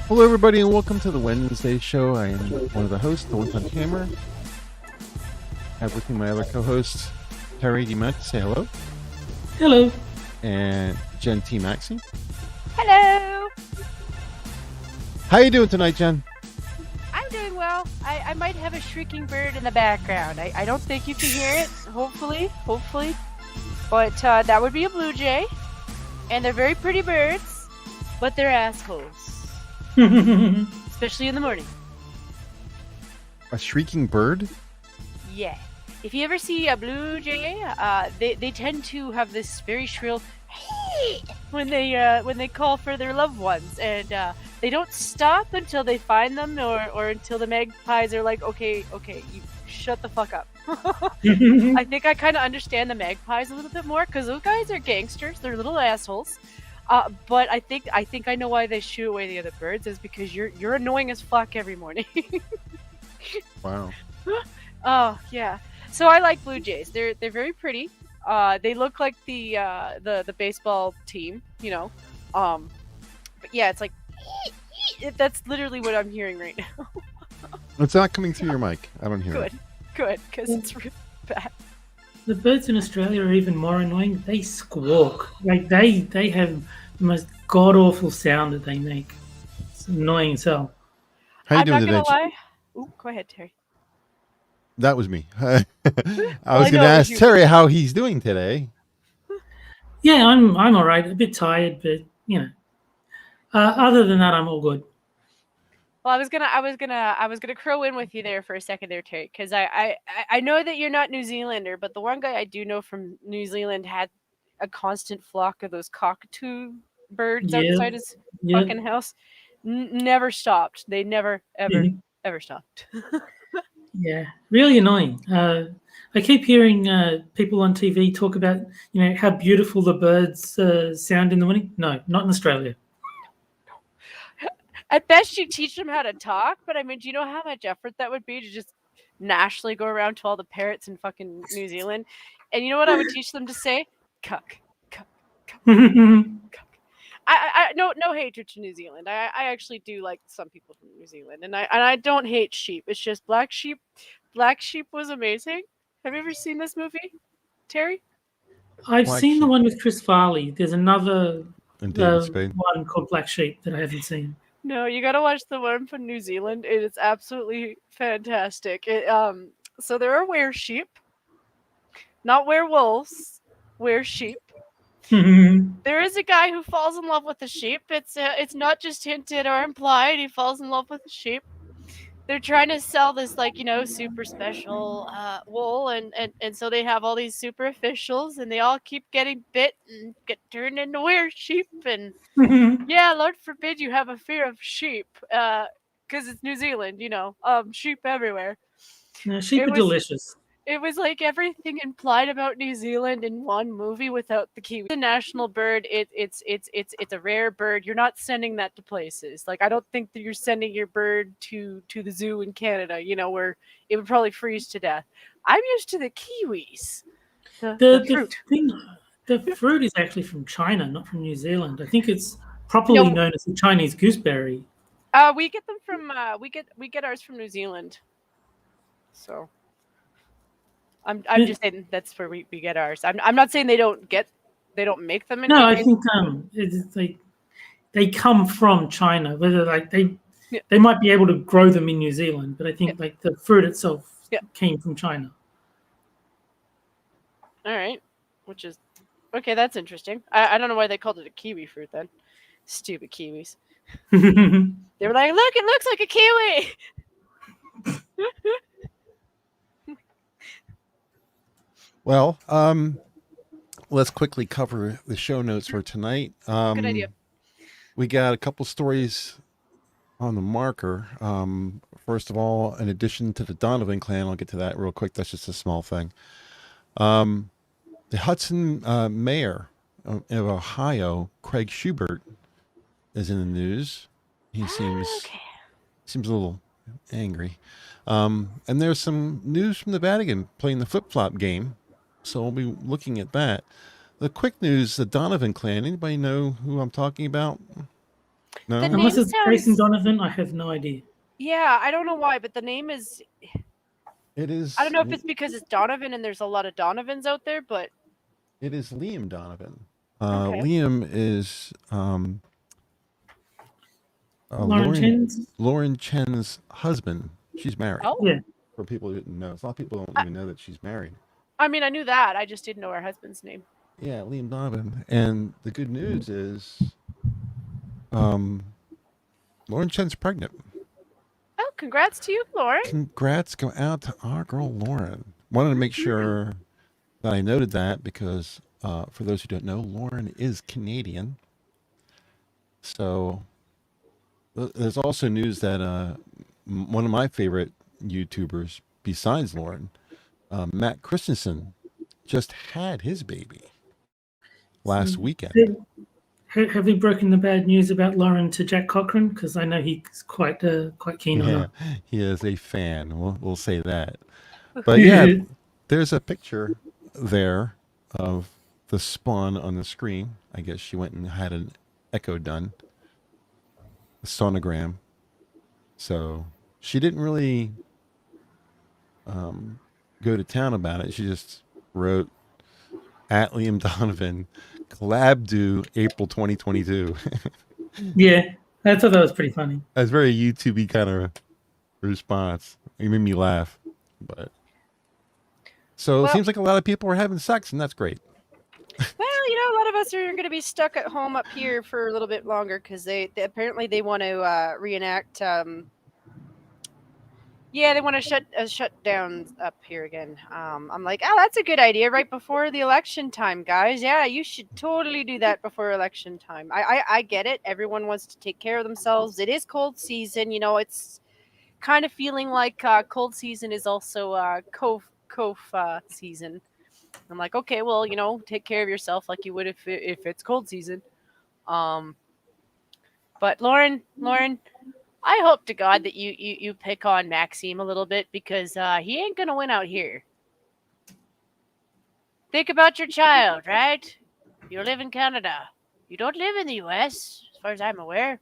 Hello, everybody, and welcome to the Wednesday show. I am one of the hosts, the one-time hammer. I have with me my other co-hosts, Terry. Do you mind to say hello? Hello. And Jen T. Maxey. Hello. How you doing tonight, Jen? I'm doing well. I might have a shrieking bird in the background. I don't think you can hear it. Hopefully. But that would be a blue jay. And they're very pretty birds, but they're assholes. Especially in the morning. A shrieking bird? Yeah. If you ever see a blue jay, they tend to have this very shrill when they call for their loved ones, and they don't stop until they find them, or until the magpies are like, okay, you shut the fuck up. I think I kind of understand the magpies a little bit more, because those guys are gangsters. They're little assholes. But I think I know why they shoot away the other birds is because you're annoying as fuck every morning. Wow. Oh yeah. So I like blue jays. They're very pretty. They look like the baseball team, you know. But yeah, it's like that's literally what I'm hearing right now. It's not coming through your mic. I don't hear it. Good, because it's really bad. The birds in Australia are even more annoying. They squawk. Like they have the most god-awful sound that they make. It's annoying as hell. How you doing today? I'm not gonna lie. Ooh, go ahead, Terry. That was me. I was going to ask Terry how he's doing today. Yeah, I'm all right. A bit tired, but you know. Other than that, I'm all good. Well, I was gonna crow in with you there for a second there, Terry, because I know that you're not New Zealander, but the one guy I do know from New Zealand had a constant flock of those cockatoo birds outside his fucking house. Never stopped. They never ever stopped. Yeah, really annoying. I keep hearing people on TV talk about how beautiful the birds sound in the morning. No, not in Australia. At best, you teach them how to talk, but I mean, do you know how much effort that would be to just nationally go around to all the parrots in fucking New Zealand? And you know what I would teach them to say? Cuck, cuck, cuck, cuck. No hatred to New Zealand. I actually do like some people from New Zealand, and I don't hate sheep. It's just Black Sheep. Black Sheep was amazing. Have you ever seen this movie, Terry? I've seen the one with Chris Farley. There's another one called Black Sheep that I haven't seen. No, you gotta watch the one from New Zealand. It is absolutely fantastic. So there are were-sheep, not werewolves, were-sheep. There is a guy who falls in love with a sheep. It's not just hinted or implied. He falls in love with a sheep. They're trying to sell this super special wool, and so they have all these super officials, and they all keep getting bit and get turned into were-sheep. And yeah, Lord forbid you have a fear of sheep, because it's New Zealand, sheep everywhere. No, sheep are delicious. It was like everything implied about New Zealand in one movie without the kiwi. The national bird, it's a rare bird. You're not sending that to places. Like, I don't think that you're sending your bird to the zoo in Canada, where it would probably freeze to death. I'm used to the kiwis. The fruit. The fruit is actually from China, not from New Zealand. I think it's properly known as the Chinese gooseberry. We get them from we get ours from New Zealand. So I'm just saying that's where we get ours. I'm not saying they don't make them. I think it's like they come from China. Whether they might be able to grow them in New Zealand, but I think the fruit itself came from China. All right, which is okay. That's interesting. I don't know why they called it a kiwi fruit then. Stupid kiwis. They were like, look, it looks like a kiwi. Well, let's quickly cover the show notes for tonight. Good idea. We got a couple stories on the marker. First of all, in addition to the Donovan clan, I'll get to that real quick. That's just a small thing. The Hudson mayor of Ohio, Craig Shubert, is in the news. He seems a little angry. And there's some news from the Vatican playing the flip-flop game. So we'll be looking at that. The quick news, the Donovan clan. Anybody know who I'm talking about? No. The name Unless it's Jason sounds. Donovan, I have no idea. Yeah, I don't know why, but the name is. It is. I don't know if it's because it's Donovan and there's a lot of Donovans out there, but It is Liam Donovan. Okay. Liam is Lauren Chen's. Lauren Chen's husband. She's married. Oh, Yeah. For people who didn't know, a lot of people don't even know that she's married. I mean, I knew that. I just didn't know her husband's name. Yeah, Liam Donovan. And the good news is, Lauren Chen's pregnant. Oh, congrats to you, Lauren. Congrats go out to our girl Lauren. Wanted to make sure that I noted that because for those who don't know, Lauren is Canadian. So there's also news that one of my favorite YouTubers besides Lauren, Matt Christensen, just had his baby last weekend. Have we broken the bad news about Lauren to Jack Cochran? Because I know he's quite keen on her. He is a fan. We'll say that. But yeah, there's a picture there of the spawn on the screen. I guess she went and had an echo done, a sonogram. So she didn't really go to town about it. She just wrote at Liam Donovan, collab due April 2022. Yeah, I thought that was pretty funny. That's very YouTube-y kind of response. It made me laugh. But so it seems like a lot of people are having sex, and that's great. Well, a lot of us are going to be stuck at home up here for a little bit longer because they apparently they want to reenact. Yeah, they want to shut down up here again. I'm like, oh, that's a good idea right before the election time, guys. Yeah, you should totally do that before election time. I get it. Everyone wants to take care of themselves. It is cold season. It's kind of feeling like cold season is also cough season. I'm like, okay, well, take care of yourself like you would if it's cold season. But Lauren, I hope to God that you pick on Maxime a little bit because he ain't gonna win out here. Think about your child, right? You live in Canada. You don't live in the U.S., as far as I'm aware,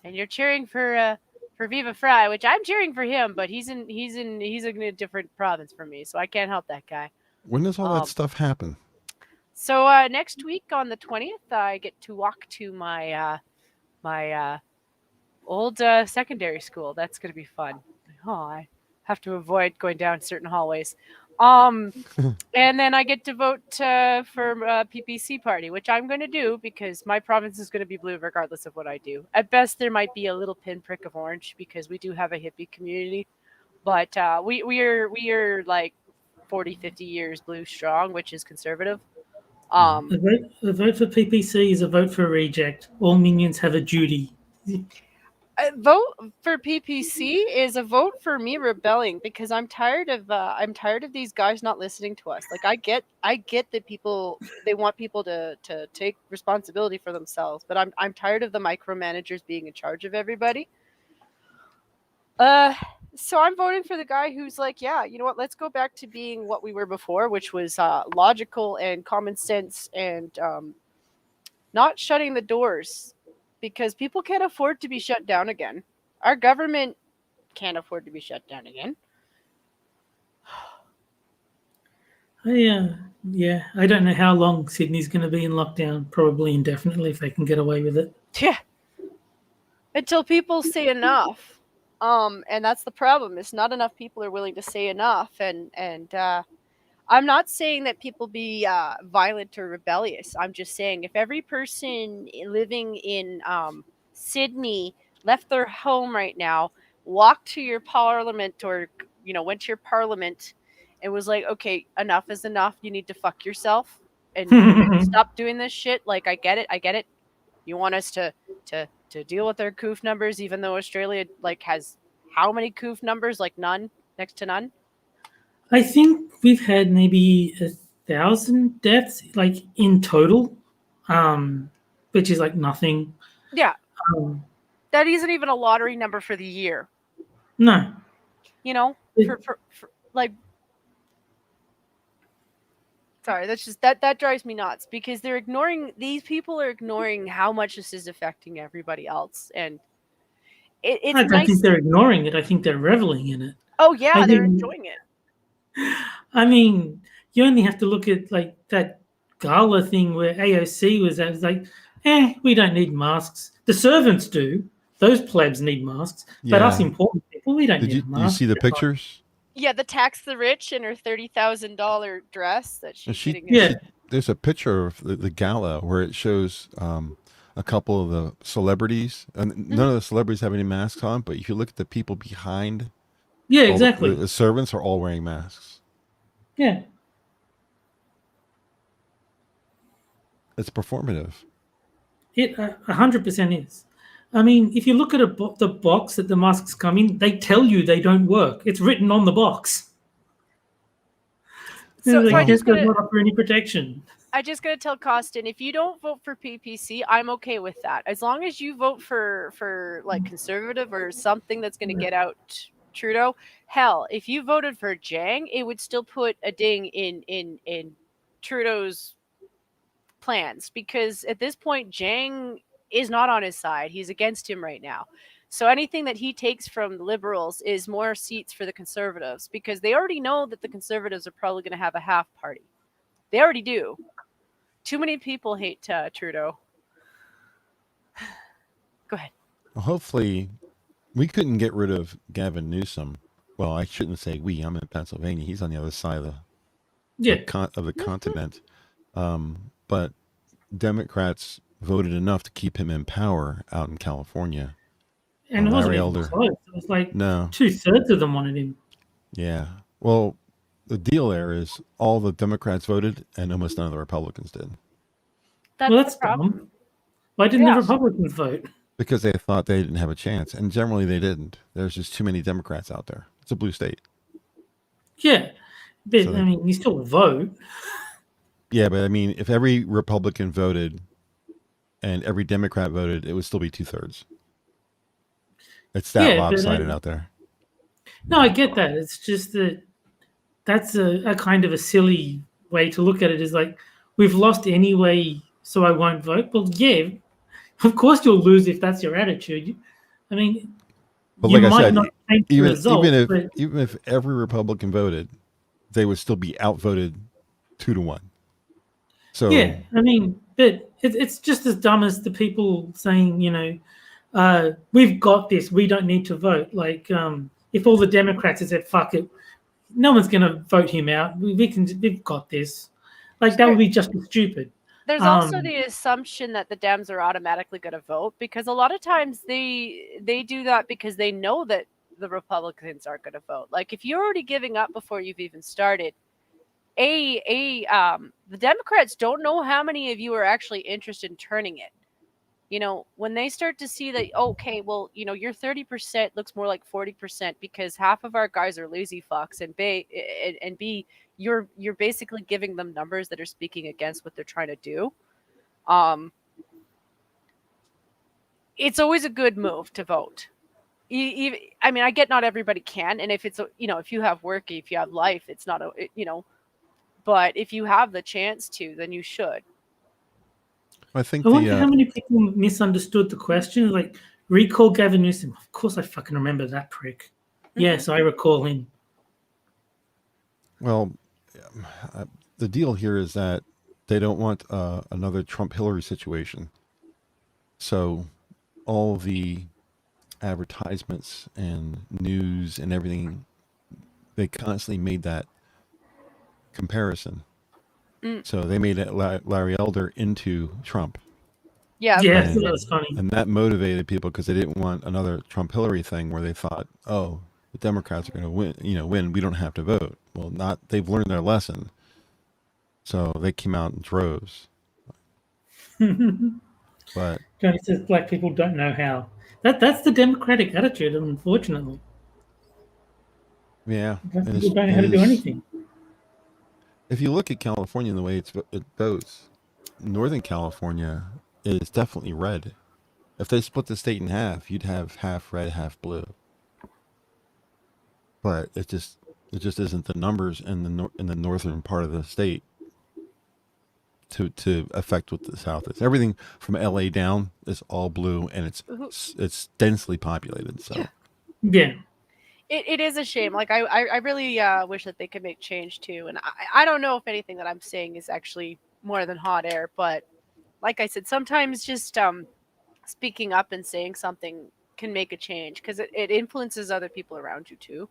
and you're cheering for Viva Frei, which I'm cheering for him, but he's in a different province from me, so I can't help that guy. When does all that stuff happen? So next week on the 20th, I get to walk to my my old secondary school. That's going to be fun. Oh, I have to avoid going down certain hallways. And then I get to vote for PPC party, which I'm going to do because my province is going to be blue regardless of what I do. At best, there might be a little pinprick of orange because we do have a hippie community, but we are like 40, 50 years blue strong, which is conservative. A vote for PPC is a vote for reject. All minions have a duty. A vote for PPC is a vote for me rebelling because I'm tired of these guys not listening to us. Like I get that they want people to take responsibility for themselves, but I'm tired of the micromanagers being in charge of everybody. So I'm voting for the guy who's like, yeah, you know what? Let's go back to being what we were before, which was logical and common sense and not shutting the doors because people can't afford to be shut down again. Our government can't afford to be shut down again. I don't know how long Sydney's going to be in lockdown. Probably indefinitely if they can get away with it. Yeah. Until people say enough. And that's the problem. It's not enough people are willing to say enough. And I'm not saying that people be violent or rebellious. I'm just saying if every person living in Sydney left their home right now, walked to your parliament or, went to your parliament and was like, okay, enough is enough. You need to fuck yourself and stop doing this shit. Like, I get it. You want us to deal with their COOF numbers, even though Australia has how many COOF numbers? Like none, next to none. I think we've had maybe 1,000 deaths, in total, which is nothing. Yeah, that isn't even a lottery number for the year. No, for Sorry, that's just that drives me nuts because these people are ignoring how much this is affecting everybody else, and it's I don't nice. think they're ignoring it. I think they're reveling in it. Oh yeah, I they're think- enjoying it. I mean, you only have to look at like that gala thing where AOC was at. It's like, we don't need masks. The servants do. Those plebs need masks, but us Yeah. important people, we don't Did need you a mask. see the pictures? Yeah, the tax the rich in her $30,000 dress that she's She, getting. Yeah. there's a picture of the gala where it shows a couple of the celebrities, and none of the celebrities have any masks on. But if you look at the people behind, Yeah, all exactly. the servants are all wearing masks. Yeah. It's performative. It 100% is. I mean, if you look at the box that the masks come in, they tell you they don't work. It's written on the box. So Like, I this just does gonna not offer any protection. tell Costin, if you don't vote for PPC, I'm okay with that. As long as you vote for like conservative or something that's going to get out Trudeau. Hell, if you voted for Jang, it would still put a ding in Trudeau's plans, because at this point Jang is not on his side. He's against him right now. So anything that he takes from the Liberals is more seats for the Conservatives, because they already know that the Conservatives are probably going to have a half party. They already do. Too many people hate Trudeau. Go ahead. Well, hopefully, we couldn't get rid of Gavin Newsom. Well, I shouldn't say we. I'm in Pennsylvania. He's on the other side of the continent. But Democrats voted enough to keep him in power out in California. And it wasn't Larry even Elder. close. It was like No. 2/3 of them wanted him. Yeah. Well, the deal there is all the Democrats voted and almost none of the Republicans did. That's the problem. dumb. Why didn't Yeah. the Republicans vote? Because they thought they didn't have a chance. And generally they didn't. There's just too many Democrats out there. It's a blue state. Yeah. But, So I mean, you still vote. Yeah, but I mean, if every Republican voted and every Democrat voted, it would still be 2/3. It's that Yeah, but, lopsided out there. No, I get that. It's just that that's a kind of a silly way to look at it. Is like, we've lost anyway, so I won't vote. Well, yeah, of course you'll lose if that's your attitude. I mean, But you like I might said, not change the result, but even if every Republican voted, they would still be outvoted 2-1. So yeah, I mean, but it's just as dumb as the people saying, we've got this, we don't need to vote. Like, if all the Democrats had said, fuck it, no one's going to vote him out. We've got this. Like, that would be just as stupid. There's also the assumption that the Dems are automatically going to vote, because a lot of times they do that because they know that the Republicans aren't going to vote. Like, if you're already giving up before you've even started, the Democrats don't know how many of you are actually interested in turning it. When they start to see that, okay, well, your 30% looks more like 40% because half of our guys are lazy fucks, and B, you're basically giving them numbers that are speaking against what they're trying to do. It's always a good move to vote. I mean, I get not everybody can, and if it's if you have work, if you have life, it's not but if you have the chance to, then you should. I think I wonder how many people misunderstood the question. Like, recall Gavin Newsom. Of course I fucking remember that prick. Yes, I recall him. Well, the deal here is that they don't want another Trump-Hillary situation. So all the advertisements and news and everything, they constantly made that comparison. So they made Larry Elder into Trump. Yeah, that was funny. And that motivated people because they didn't want another Trump-Hillary thing where they thought, oh, the Democrats are going to win. We don't have to vote. Well, they've learned their lesson. So they came out in droves. But Johnny says black people don't know how. That's the Democratic attitude, unfortunately. yeah. Black people don't know how to do anything. If you look at California and the way it votes, Northern California is definitely red. If they split the state in half, you'd have half red, half blue. But it just isn't the numbers in the northern part of the state to affect what the South is. Everything from LA down is all blue, and it's densely populated. So Yeah. It is a shame. Like I really wish that they could make change too. And I don't know if anything that I'm saying is actually more than hot air, but like I said, sometimes just speaking up and saying something can make a change because it influences other people around you too.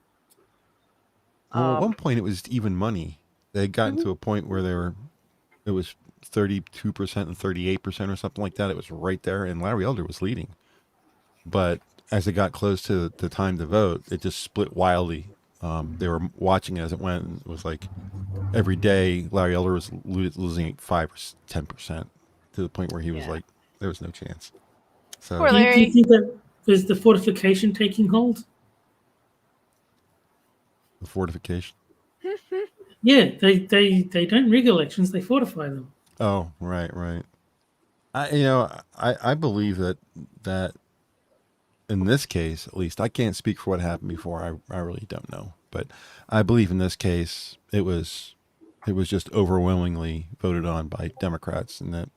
well, at one point it was even money. They had gotten to a point where it was 32% and 38% or something like that. It was right there, and Larry Elder was leading. But as it got close to the time to vote, it just split wildly. They were watching it as it went, and it was like every day Larry Elder was losing 5 or 10% to the point where he was like, there was no chance. So Poor Do you Larry. think that is the fortification taking hold? the fortification. Yeah, they don't rig elections; they fortify them. Oh, right. I believe that in this case, at least, I can't speak for what happened before. I really don't know, but I believe in this case it was just overwhelmingly voted on by Democrats, and that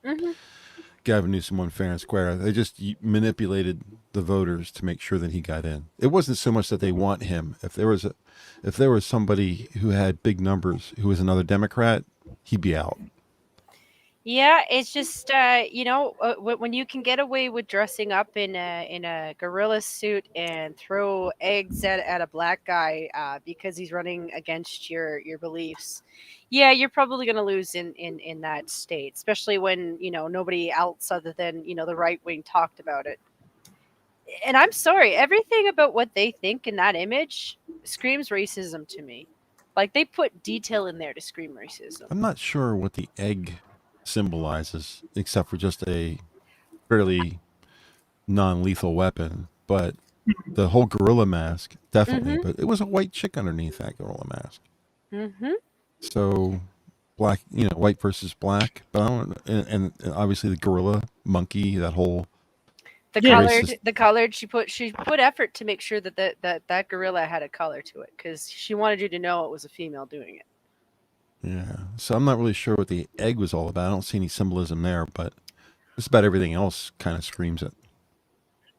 Gavin Newsom won fair and square. They just manipulated the voters to make sure that he got in. It wasn't so much that they want him. If there was somebody who had big numbers who was another Democrat, he'd be out. Yeah, it's just when you can get away with dressing up in a gorilla suit and throw eggs at a black guy because he's running against your beliefs. Yeah, you're probably going to lose in that state, especially when nobody else other than the right wing talked about it. And I'm sorry, everything about what they think in that image screams racism to me. Like they put detail in there to scream racism. I'm not sure what the egg symbolizes, except for just a fairly non-lethal weapon. But the whole gorilla mask, definitely. But it was a white chick underneath that gorilla mask. Mm-hmm. So black, white versus black. But I don't, and obviously the gorilla, monkey, that whole The colored. She put effort to make sure that gorilla had a color to it because she wanted you to know it was a female doing it. Yeah. So I'm not really sure what the egg was all about. I don't see any symbolism there, but just about everything else kind of screams it.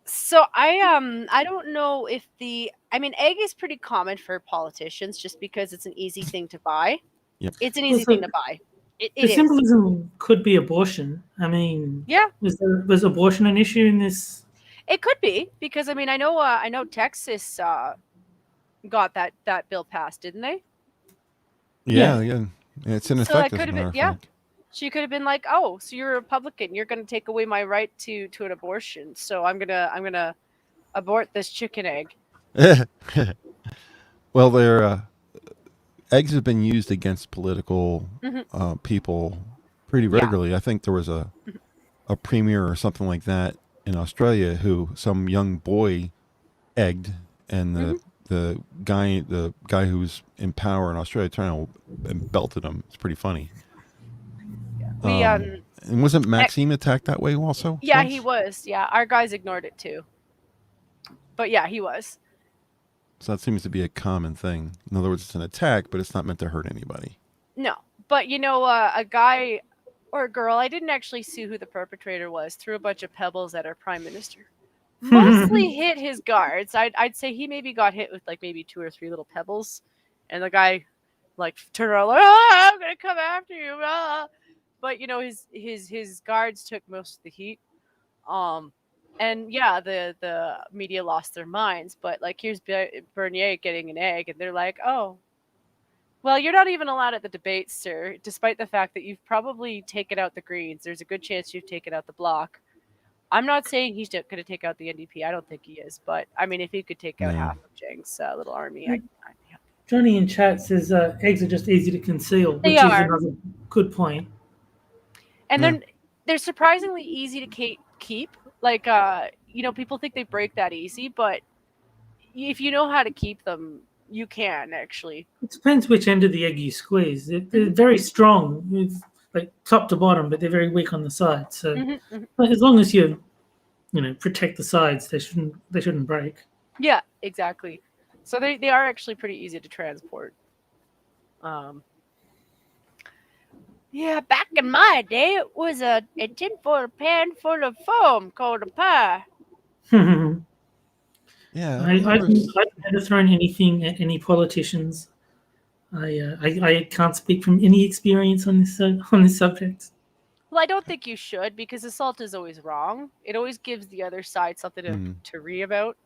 So I don't know if egg is pretty common for politicians just because it's an easy thing to buy. Yep. It's an easy thing to buy. It The is. symbolism could be abortion. I mean, Yeah. was abortion an issue in this? It could be because I know Texas got that bill passed, didn't they? Yeah. It's in So that effect. As a could have matter been of fact. She could have been like, "Oh, so you're a Republican? You're going to take away my right to an abortion? So I'm gonna abort this chicken egg." Well, their eggs have been used against political people pretty regularly. I think there was a premier or something like that in Australia who some young boy egged, and the guy who's in power in Australia turned and belted him. It's pretty funny. And wasn't Maxime attacked that way also? Yeah, once? he was. Yeah, our guys ignored it too. But yeah, he was. So that seems to be a common thing. In other words, it's an attack, but it's not meant to hurt anybody. No, but a guy or a girl, I didn't actually see who the perpetrator was, threw a bunch of pebbles at our prime minister. Mostly hit his guards. I'd say he maybe got hit with like maybe 2 or 3 little pebbles, and the guy like turned around like, I'm gonna come after you. But his guards took most of the heat. And yeah, the media lost their minds. But like here's Bernier getting an egg, and they're like, oh, well, you're not even allowed at the debates, sir. Despite the fact that you've probably taken out the Greens, there's a good chance you've taken out the Bloc. I'm not saying he's going to take out the NDP. I don't think he is. But, I mean, if he could take out half of Zhang's little army, I'd be happy. Johnny in chat says eggs are just easy to conceal, They which is are. another good point. And then they're surprisingly easy to keep. Like, people think they break that easy. But if you know how to keep them, you can, actually. It depends which end of the egg you squeeze. They're very strong. It's like top to bottom, but they're very weak on the sides. So as long as you protect the sides, they shouldn't break. Yeah, exactly. So they are actually pretty easy to transport. Yeah, back in my day, it was a tinfoil pan full of foam called a pie. Yeah, I've there was. never thrown anything at any politicians. I can't speak from any experience on this subject. Well, I don't think you should because assault is always wrong. It always gives the other side something to read about.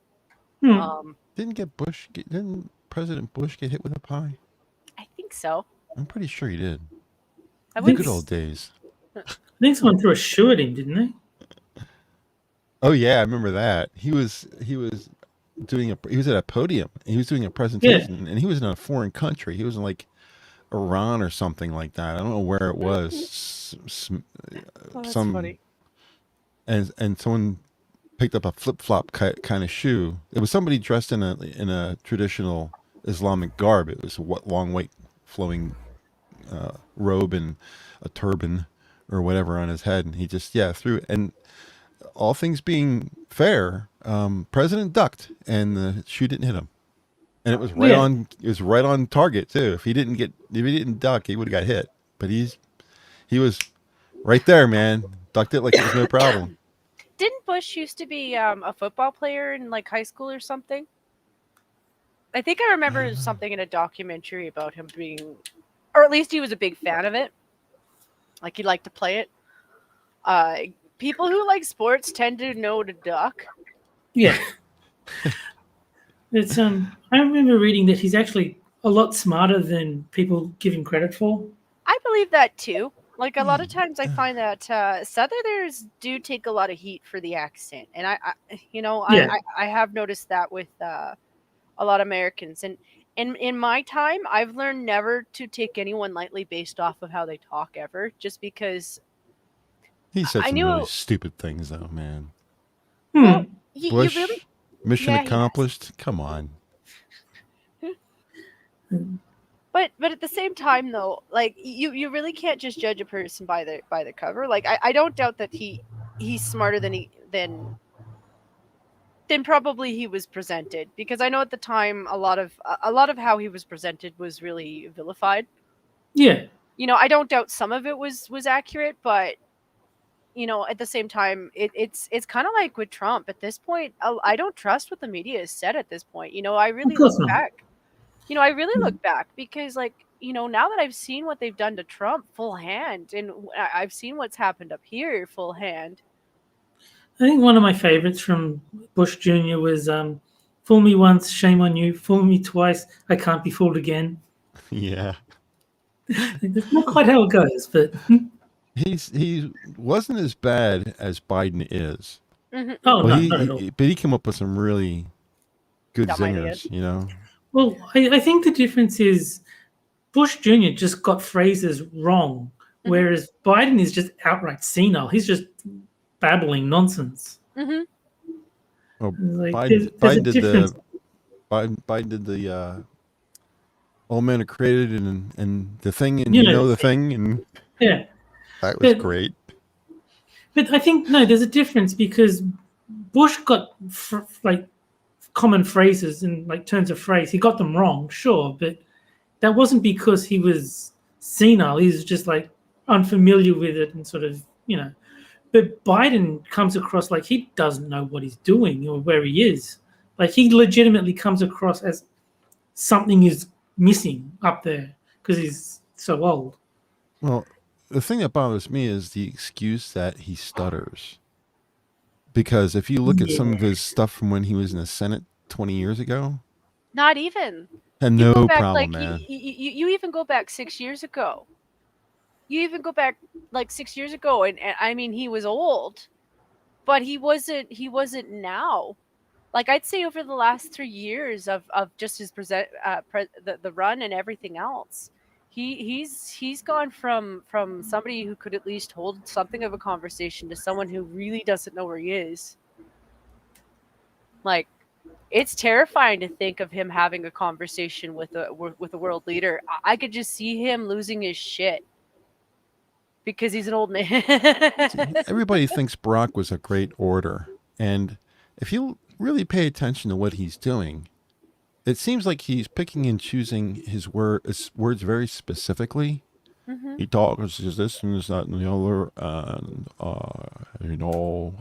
Hmm. Didn't President Bush get hit with a pie? I think so. I'm pretty sure he did. I The would good be. old days. I think someone threw a shoe at him, didn't they? Oh yeah, I remember that. He was he was at a podium. He was doing a presentation, and he was in a foreign country. He was in like Iran or something like that. I don't know where it was. Oh, that's Some funny. and someone picked up a flip flop kind of shoe. It was somebody dressed in a traditional Islamic garb. It was a long, white, flowing robe and a turban or whatever on his head, and he just threw it. And all things being fair, President ducked, and the shoe didn't hit him, and it was right on. It was right on target too. If he didn't duck, he would have got hit. But he was right there, man. Ducked it like it was no problem. Didn't Bush used to be a football player in like high school or something? I think I remember something in a documentary about him being, or at least he was a big fan of it. Like he liked to play it. People who like sports tend to know to duck. Yeah. It's I remember reading that he's actually a lot smarter than people give him credit for. I believe that too. Like a lot of times, I find that Southerners do take a lot of heat for the accent, and I have noticed that with a lot of Americans. And in my time, I've learned never to take anyone lightly based off of how they talk ever, just because He said I some knew. really stupid things, though, man. Well, you Bush, really mission Yeah, he has. accomplished. Come on. But at the same time, though, like you really can't just judge a person by the cover. Like I don't doubt that he's smarter than probably he was presented, because I know at the time a lot of how he was presented was really vilified. Yeah. I don't doubt some of it was accurate, but at the same time, it's kind of like with Trump at this point. I don't trust what the media has said at this point. I really Of course look not. back. I really look back because, like, now that I've seen what they've done to Trump full hand, and I've seen what's happened up here full hand. I think one of my favorites from Bush Jr. was fool me once, shame on you. Fool me twice, I can't be fooled again. Yeah. That's not quite how it goes, but He wasn't as bad as Biden is. Mm-hmm. Oh, no, not at all. But he came up with some really good Dumb zingers, ideas. Well, I think the difference is Bush Jr. just got phrases wrong, whereas Biden is just outright senile. He's just babbling nonsense. Mm-hmm. Well, Like, Biden did the All Men Are Created and the thing, and the thing, and yeah, that was great. But I think there's a difference, because Bush got like common phrases and like turns of phrase. He got them wrong, sure, but that wasn't because he was senile. He was just like unfamiliar with it and sort of, But Biden comes across like he doesn't know what he's doing or where he is. Like he legitimately comes across as something is missing up there because he's so old. Well, the thing that bothers me is the excuse that he stutters. Because if you look at some of his stuff from when he was in the Senate 20 years ago, Not even. had You no go back, problem, like, man. You even go back 6 years ago. You even go back like 6 years ago, and I mean, he was old, but he wasn't now. Like, I'd say over the last 3 years of just his the run and everything else, he's gone from somebody who could at least hold something of a conversation to someone who really doesn't know where he is. Like, it's terrifying to think of him having a conversation with a world leader. I could just see him losing his shit because he's an old man. Everybody thinks Barack was a great orator, and if you really pay attention to what he's doing, it seems like he's picking and choosing his words very specifically. Mhm. he talks is this and this, that, and the other, and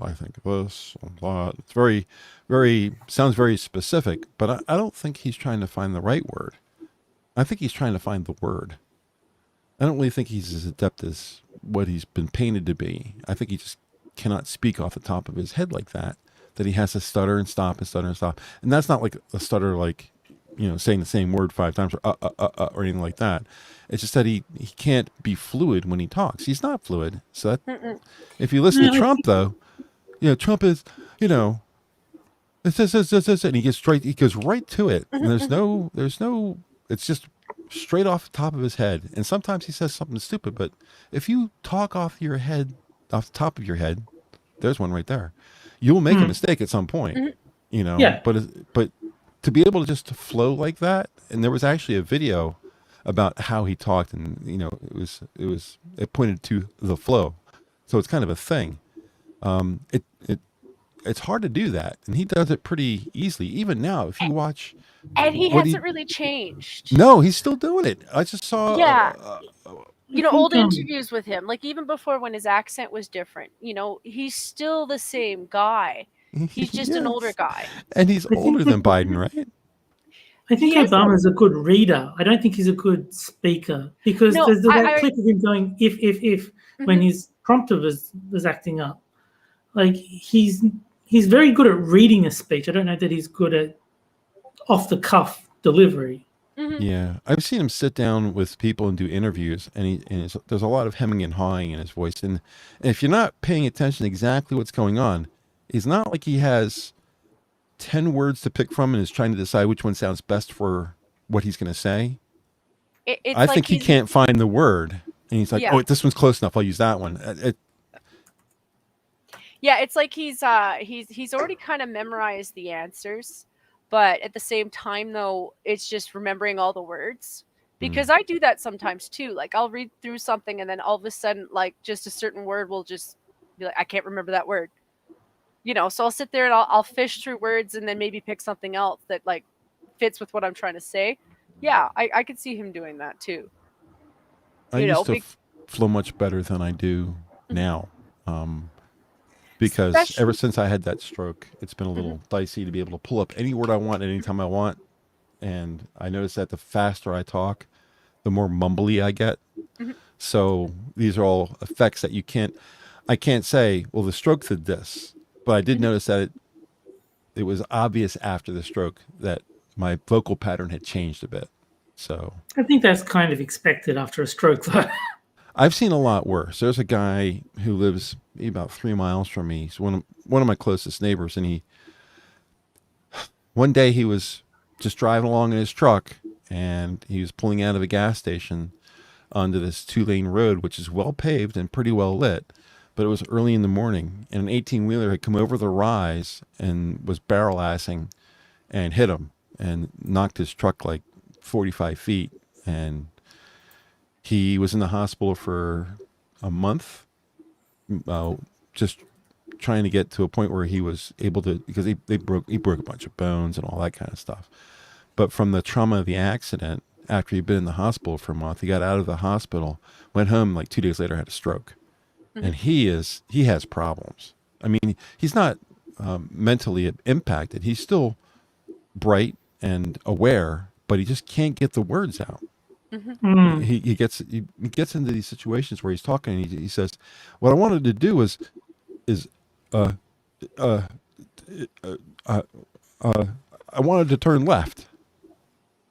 I think this and that. It's very sounds very specific, but I don't think he's trying to find the right word. I think he's trying to find the word. I don't really think he's as adept as what he's been painted to be. I think he just cannot speak off the top of his head like that. That he has to stutter and stop and stutter and stop, and that's not like a stutter like, saying the same word 5 times or anything like that. It's just that he can't be fluid when he talks. He's not fluid. So that, if you listen to Trump, though, Trump is, it's this, and he goes right to it. And there's no, it's just straight off the top of his head. And sometimes he says something stupid, but if you talk off the top of your head, there's one right there. You'll make a mistake at some point, Yeah. but to be able to just flow like that. And there was actually a video about how he talked, and it pointed to the flow. So it's kind of a thing. It's hard to do that, and he does it pretty easily. Even now, if you watch, And he what hasn't really changed. no, he's still doing it. I just saw. Yeah. Old think, interviews with him, like even before when his accent was different, he's still the same guy. He's just an older Yes. guy. And he's older than Biden, right? I think Obama's a good reader. I don't think he's a good speaker, because No, there's that I- clip of him going if when his prompter was acting up. Like he's very good at reading a speech. I don't know that he's good at off the cuff delivery. Yeah, I've seen him sit down with people and do interviews, and there's a lot of hemming and hawing in his voice. And if you're not paying attention to exactly what's going on, it's not like he has 10 words to pick from and is trying to decide which one sounds best for what he's going to say. I think he can't find the word, and he's like, "Oh, this one's close enough. I'll use that one." Yeah, it's like he's already kind of memorized the answers, but at the same time, though, it's just remembering all the words. Because I do that sometimes too. Like I'll read through something, and then all of a sudden, like just a certain word will just be like, I can't remember that word. So I'll sit there and I'll fish through words, and then maybe pick something else that like fits with what I'm trying to say. Yeah, I could see him doing that too. I used to flow much better than I do now. Because ever since I had that stroke, it's been a little dicey to be able to pull up any word I want at any time I want. And I notice that the faster I talk, the more mumbly I get. So these are all effects that I can't say, well, the stroke did this. But I did notice that it was obvious after the stroke that my vocal pattern had changed a bit. So I think that's kind of expected after a stroke, though. I've seen a lot worse. There's a guy who lives about 3 miles from me. He's one of my closest neighbors, and one day he was just driving along in his truck, and he was pulling out of a gas station onto this 2-lane road, which is well paved and pretty well lit. But it was early in the morning, and an 18-wheeler had come over the rise and was barrel assing and hit him and knocked his truck like 45 feet. And he was in the hospital for a month, just trying to get to a point where he was able to, because he broke a bunch of bones and all that kind of stuff. But from the trauma of the accident, after he'd been in the hospital for a month, he got out of the hospital, went home, like 2 days later, had a stroke. And he has problems. I mean, he's not mentally impacted. He's still bright and aware, but he just can't get the words out. He gets into these situations where he's talking, and he says, "What I wanted to do is I wanted to turn left."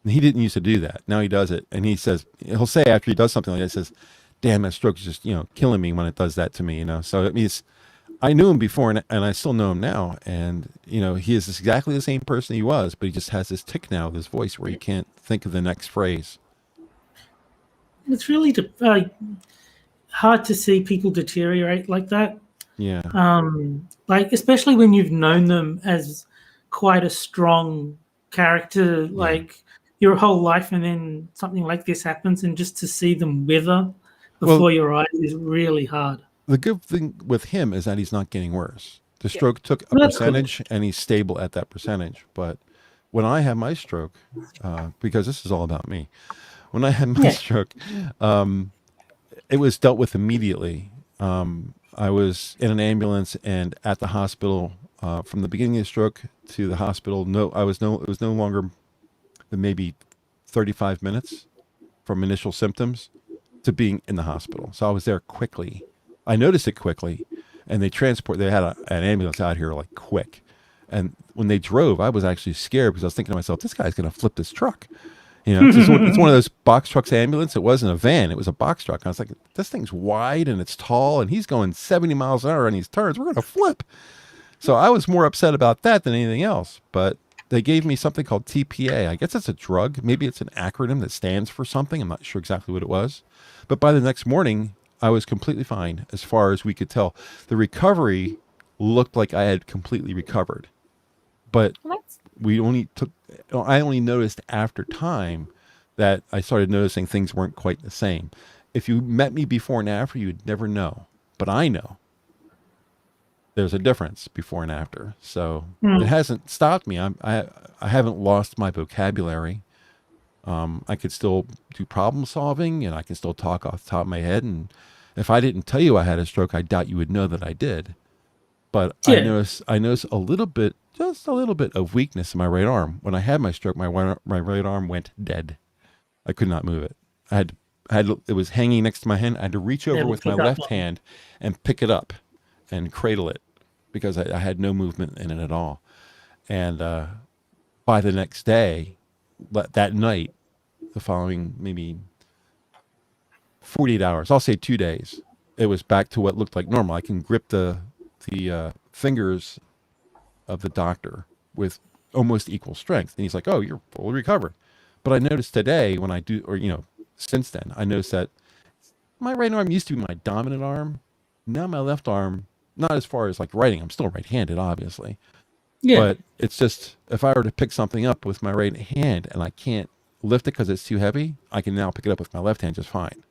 And he didn't used to do that. Now he does it, and he'll say after he does something like that, he says, "Damn, that stroke is just killing me when it does that to me." So it means I knew him before, and I still know him now, and he is exactly the same person he was, but he just has this tick now with his voice where he can't think of the next phrase. It's really hard to see people deteriorate like that. Yeah. Like especially when you've known them as quite a strong character, like your whole life, and then something like this happens, and just to see them wither before your eyes is really hard. The good thing with him is that he's not getting worse. The stroke took a percentage, and he's stable at that percentage. But when I had my stroke, because this is all about me, when I had my stroke, it was dealt with immediately. I was in an ambulance and at the hospital from the beginning of the stroke to the hospital. It was no longer than maybe 35 minutes from initial symptoms to being in the hospital. So I was there quickly. I noticed it quickly, and they had an ambulance out here like quick. And when they drove, I was actually scared because I was thinking to myself, this guy's going to flip this truck. You know, it's one of those box trucks ambulance. It wasn't a van. It was a box truck. I was like, this thing's wide and it's tall and he's going 70 miles an hour on these turns. We're going to flip. So I was more upset about that than anything else. But they gave me something called TPA. I guess it's a drug. Maybe it's an acronym that stands for something. I'm not sure exactly what it was. But by the next morning, I was completely fine as far as we could tell. The recovery looked like I had completely recovered. But I only noticed after time that I started noticing things weren't quite the same. If you met me before and after, you'd never know. But I know there's a difference before and after. So it hasn't stopped me. I haven't lost my vocabulary. I could still do problem solving and I can still talk off the top of my head. And if I didn't tell you I had a stroke, I doubt you would know that I did. But I noticed just a little bit of weakness in my right arm. When I had my stroke, my right arm went dead. I could not move it. It was hanging next to my hand. I had to reach over with my left hand and pick it up and cradle it because I had no movement in it at all. And by the next day, that night, the following maybe 48 hours, I'll say 2 days, it was back to what looked like normal. I can grip the fingers of the doctor with almost equal strength. And he's like, oh, you're fully recovered. But I noticed today when I do, or, since then, I noticed that my right arm used to be my dominant arm. Now my left arm, not as far as like writing, I'm still right-handed, obviously. Yeah. But it's just, if I were to pick something up with my right hand and I can't lift it because it's too heavy, I can now pick it up with my left hand just fine.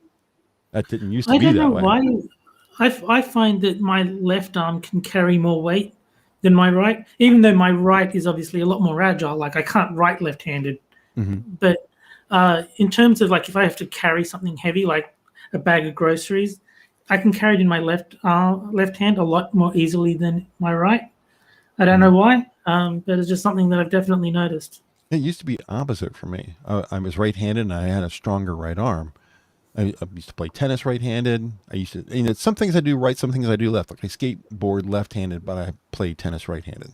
That didn't used to be that way. I don't know why. I find that my left arm can carry more weight than my right, even though my right is obviously a lot more agile. Like I can't write left-handed. But in terms of like if I have to carry something heavy like a bag of groceries, I can carry it in my left hand a lot more easily than my right. I don't know why, but it's just something that I've definitely noticed. It used to be opposite for me. I was right-handed and I had a stronger right arm. I used to play tennis right-handed. I used to, some things I do right, some things I do left. Like I skateboard left-handed, but I play tennis right-handed.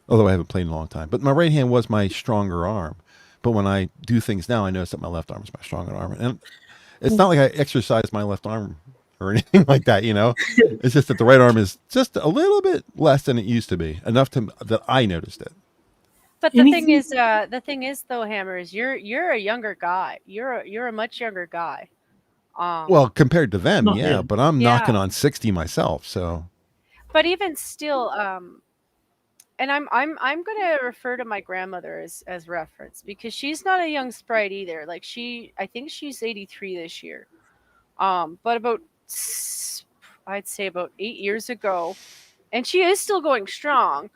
Although I haven't played in a long time. But my right hand was my stronger arm. But when I do things now, I notice that my left arm is my stronger arm. And it's not like I exercise my left arm or anything like that, It's just that the right arm is just a little bit less than it used to be, enough that I noticed it. But the thing is, though, Hammer, is you're a younger guy. You're a much younger guy. Well, compared to them, yeah. But I'm knocking on 60 myself, so. But even still, and I'm going to refer to my grandmother as reference because she's not a young sprite either. Like I think she's 83 this year. But I'd say about 8 years ago, and she is still going strong.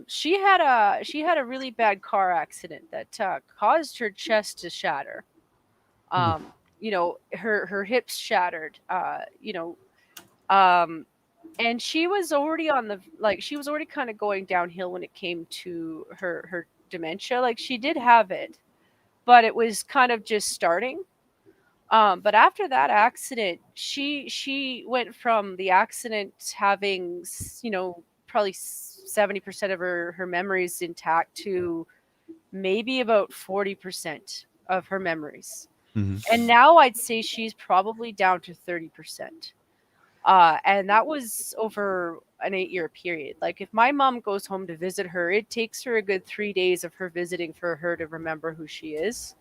She had a really bad car accident that caused her chest to shatter. Her hips shattered. And she was already she was already kind of going downhill when it came to her dementia. Like she did have it, but it was kind of just starting. But after that accident, she went from the accident having, probably 70% of her memories intact to maybe about 40% of her memories. And now I'd say she's probably down to 30%. And that was over an 8-year period. Like if my mom goes home to visit her, it takes her a good 3 days of her visiting for her to remember who she is.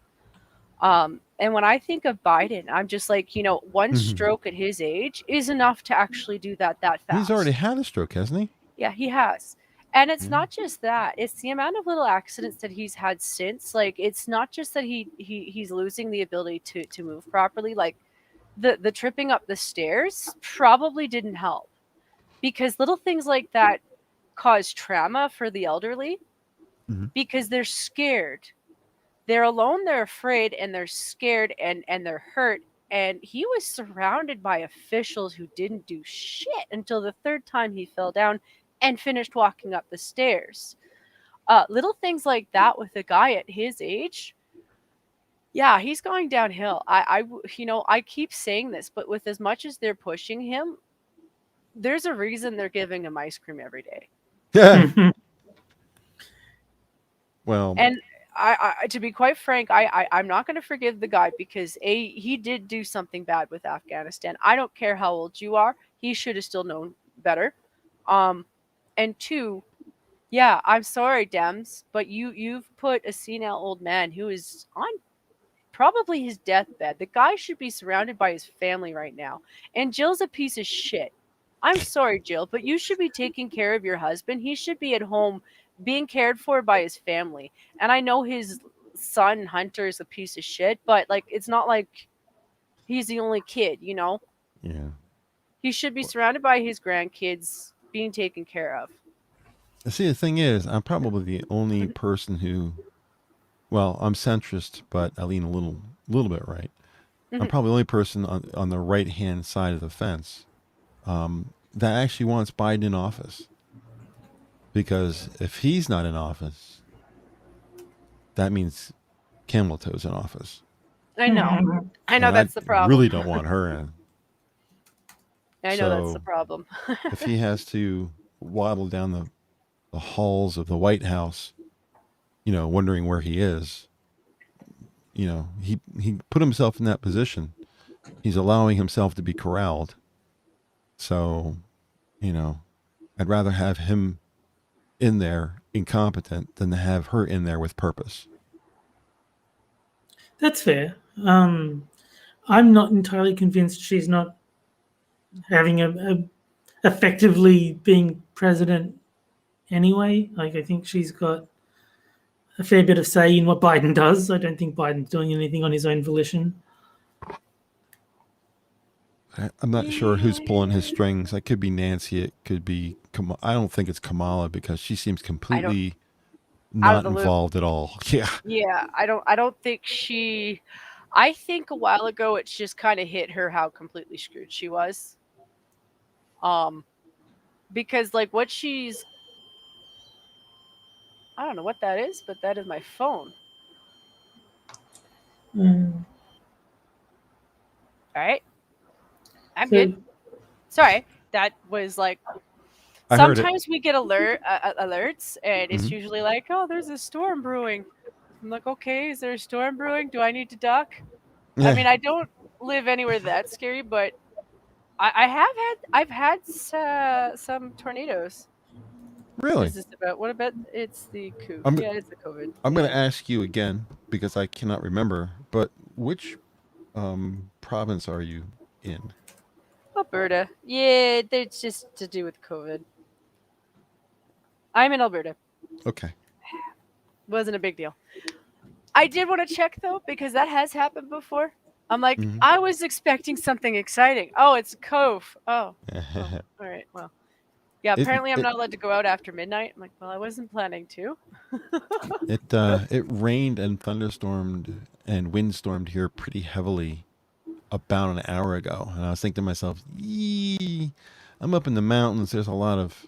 And when I think of Biden, I'm just like, one stroke at his age is enough to actually do that fast. He's already had a stroke, hasn't he? Yeah, he has. And it's not just that. It's the amount of little accidents that he's had since. Like, it's not just that he's losing the ability to move properly. Like, the tripping up the stairs probably didn't help. Because little things like that cause trauma for the elderly because they're scared. They're alone, they're afraid, and they're scared, and they're hurt, and he was surrounded by officials who didn't do shit until the third time he fell down and finished walking up the stairs. Little things like that with a guy at his age, yeah, he's going downhill. I keep saying this, but with as much as they're pushing him, there's a reason they're giving him ice cream every day. Yeah. Well, And I to be quite frank, I'm not going to forgive the guy because he did do something bad with Afghanistan. I don't care how old you are, he should have still known better. And two, yeah, I'm sorry, Dems, but you've put a senile old man who is on probably his deathbed. The guy should be surrounded by his family right now. And Jill's a piece of shit. I'm sorry, Jill, but you should be taking care of your husband. He should be at home being cared for by his family. And I know his son, Hunter, is a piece of shit, but like it's not like he's the only kid, you know? yeah. He should be surrounded by his grandkids being taken care of. See, the thing is, I'm probably the only person who, well, I'm centrist, but I lean a little bit right. I'm probably the only person on the right-hand side of the fence that actually wants Biden in office. Because if he's not in office, that means Camel Toe's in office. I know. I know And that's the problem. Really don't want her in. I know that's So, the problem. if he has to waddle down the halls of the White House, wondering where he is, he put himself in that position. He's allowing himself to be corralled. So, I'd rather have him in there incompetent than to have her in there with purpose. That's fair. I'm not entirely convinced she's not having a effectively being president anyway. Like, I think she's got a fair bit of say in what Biden does. I don't think Biden's doing anything on his own volition. I'm not sure who's pulling his strings. It could be Nancy. It could be Kamala. I don't think it's Kamala because she seems completely not involved at all. Yeah. Yeah, I don't think she. I think a while ago it just kind of hit her how completely screwed she was. Because like what she's, I don't know what that is, but that is my phone. All right. I'm good. Sorry, that was like. Sometimes we get alerts, and it's usually like, "Oh, there's a storm brewing." I'm like, "Okay, is there a storm brewing? Do I need to duck?" Yeah. I mean, I don't live anywhere that scary, but I've had some tornadoes. Really? What about it's the coup? It's the COVID. I'm going to ask you again because I cannot remember. But which province are you in? Alberta. Yeah, it's just to do with COVID. I'm in Alberta. Okay. Wasn't a big deal. I did want to check though because that has happened before. I'm like, I was expecting something exciting. Oh, it's a cove. Oh. All right. Well, yeah. Apparently, I'm not allowed to go out after midnight. I'm like, well, I wasn't planning to. It rained and thunderstormed and windstormed here pretty heavily about an hour ago, and I was thinking to myself, "Yee, I'm up in the mountains. There's a lot of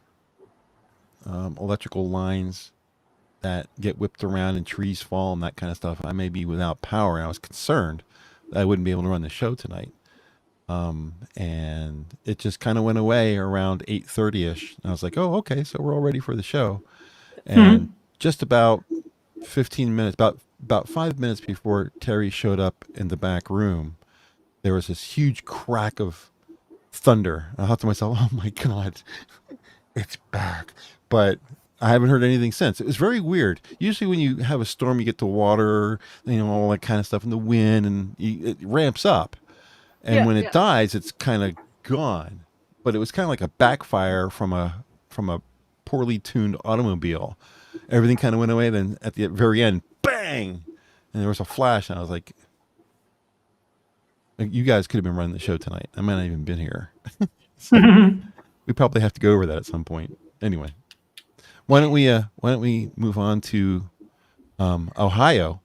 electrical lines that get whipped around and trees fall and that kind of stuff. I may be without power." And I was concerned that I wouldn't be able to run the show tonight. And it just kind of went away around 8:30ish. And I was like, "Oh, okay, so we're all ready for the show." And just about 15 minutes, about 5 minutes before Terry showed up in the back room, there was this huge crack of thunder. I thought to myself, "Oh my God, it's back." But I haven't heard anything since. It was very weird. Usually when you have a storm, you get the water, all that kind of stuff, and the wind, and it ramps up. And when it dies, it's kind of gone. But it was kind of like a backfire from a poorly tuned automobile. Everything kind of went away. Then at the very end, bang! And there was a flash, and I was like, "You guys could have been running the show tonight. I might not even been here." So we probably have to go over that at some point. Anyway, why don't we move on to Ohio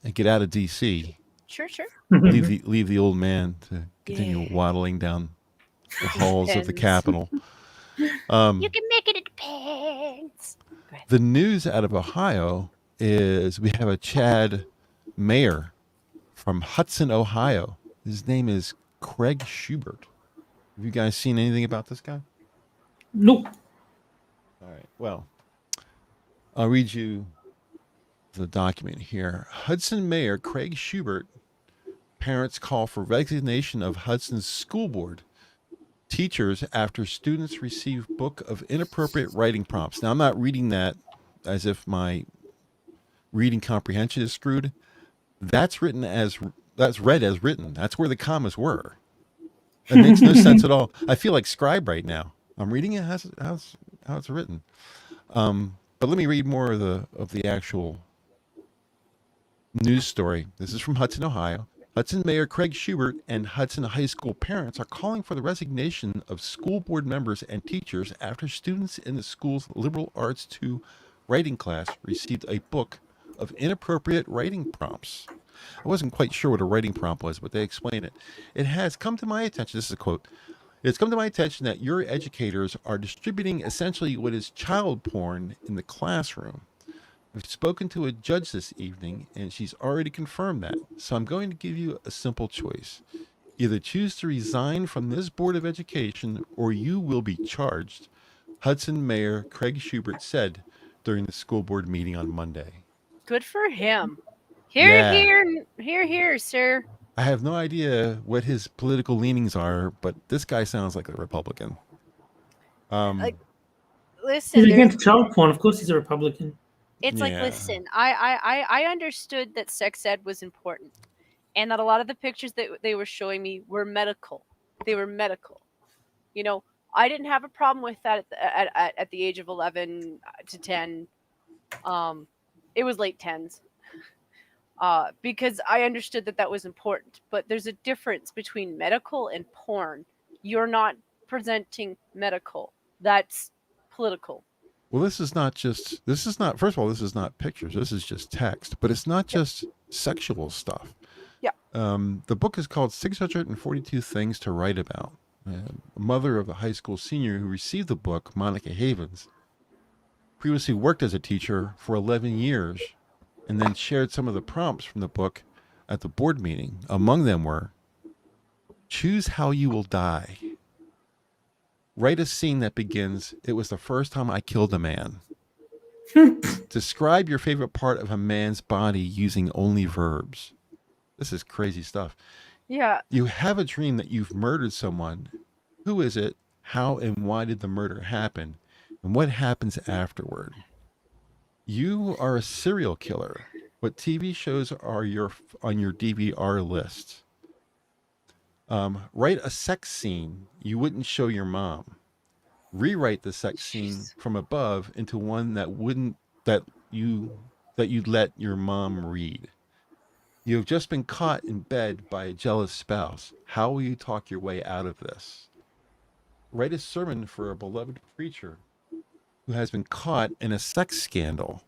and get out of DC? Sure. leave the old man to continue waddling down the halls of the Depends. Capitol. You can make it depends. The news out of Ohio is we have a Chad mayor from Hudson, Ohio. His name is Craig Shubert. Have you guys seen anything about this guy? Nope. All right. Well, I'll read you the document here. Hudson Mayor Craig Shubert. Parents call for resignation of Hudson's school board. Teachers after students receive book of inappropriate writing prompts. Now, I'm not reading that as if my reading comprehension is screwed. That's read as written. That's where the commas were. That makes no sense at all. I feel like Scribe right now. I'm reading it how it's written. But let me read more of the actual news story. This is from Hudson, Ohio. Hudson Mayor Craig Shubert and Hudson High School parents are calling for the resignation of school board members and teachers after students in the school's liberal arts 2 writing class received a book of inappropriate writing prompts. I wasn't quite sure what a writing prompt was, but they explained it. It has come to my attention, this is a quote, "It's come to my attention that your educators are distributing essentially what is child porn in the classroom. I've spoken to a judge this evening, and she's already confirmed that. So I'm going to give you a simple choice. Either choose to resign from this Board of Education, or you will be charged," Hudson Mayor Craig Shubert said during the school board meeting on Monday. Good for him. Here, Yeah. here, sir. I have no idea what his political leanings are, but this guy sounds like a Republican. Listen, He's against child porn. Of course, he's a Republican. it's like, Yeah. listen, I understood that sex ed was important, and that a lot of the pictures that they were showing me were medical. They were medical. You know, I didn't have a problem with that at the age of 11 to 10. It was late 10s. Because I understood that was important. But there's a difference between medical and porn. You're not presenting medical. That's political. Well, this is not, first of all, this is not pictures. This is just text, but it's not just sexual stuff. Yeah. The book is called 642 Things to Write About. A mother of a high school senior who received the book, Monica Havens, previously worked as a teacher for 11 years and then shared some of the prompts from the book at the board meeting. Among them were, choose how you will die. Write a scene that begins, "It was the first time I killed a man." Describe your favorite part of a man's body using only verbs. This is crazy stuff. Yeah. You have a dream that you've murdered someone. Who is it? How and why did the murder happen? And what happens afterward? You are a serial killer. What TV shows are on your DVR list? Write a sex scene you wouldn't show your mom. Rewrite the sex scene from above into one that you'd let your mom read. You have just been caught in bed by a jealous spouse. How will you talk your way out of this? Write a sermon for a beloved preacher who has been caught in a sex scandal.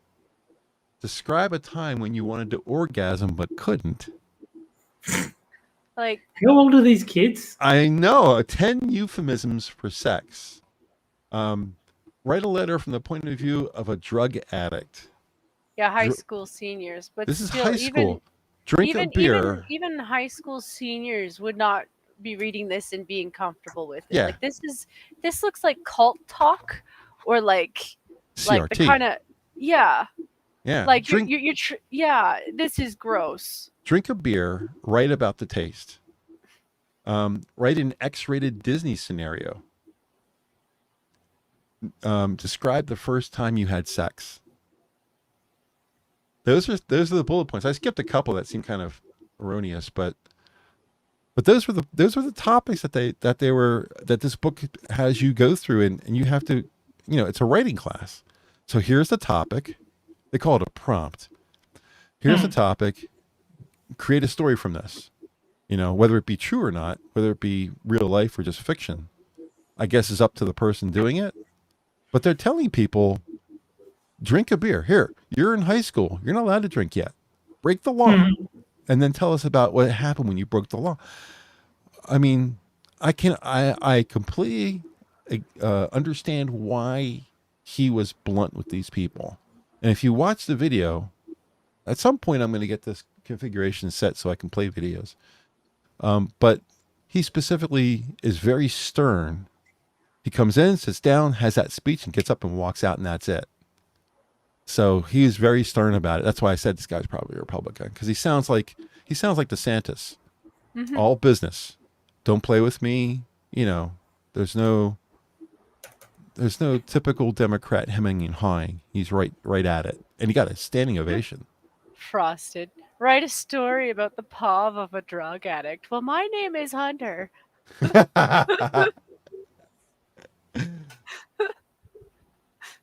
Describe a time when you wanted to orgasm but couldn't. Like, how old are these kids? I know. 10 euphemisms for sex. Write a letter from the point of view of a drug addict. yeah, high school seniors. But This is still, high school. Drink a beer. Even high school seniors would not be reading this and being comfortable with it. Yeah. Like, this looks like cult talk, or like CRT. the kind of Yeah. like this is gross. Drink a beer. Write about the taste. Write an X-rated Disney scenario. Describe the first time you had sex. Those are the bullet points. I skipped a couple that seemed kind of erroneous, but those were the topics that this book has you go through, and you have to, it's a writing class. So here's the topic. They call it a prompt. Here's the topic. Create a story from this. Whether it be true or not, whether it be real life or just fiction, I guess is up to the person doing it. But they're telling people, drink a beer. Here, you're in high school. You're not allowed to drink yet. Break the law. and then tell us about what happened when you broke the law. I mean, I completely understand why he was blunt with these people. And if you watch the video, at some point I'm going to get this configuration set so I can play videos. But he specifically is very stern. He comes in, sits down, has that speech, and gets up and walks out, and that's it. So he is very stern about it. That's why I said this guy's probably a Republican, because he sounds like DeSantis. Mhm. All business. Don't play with me. You know, there's no typical Democrat hemming and hawing. He's right at it, and he got a standing ovation. Frosted. Write a story about the paw of a drug addict. Well, my name is Hunter.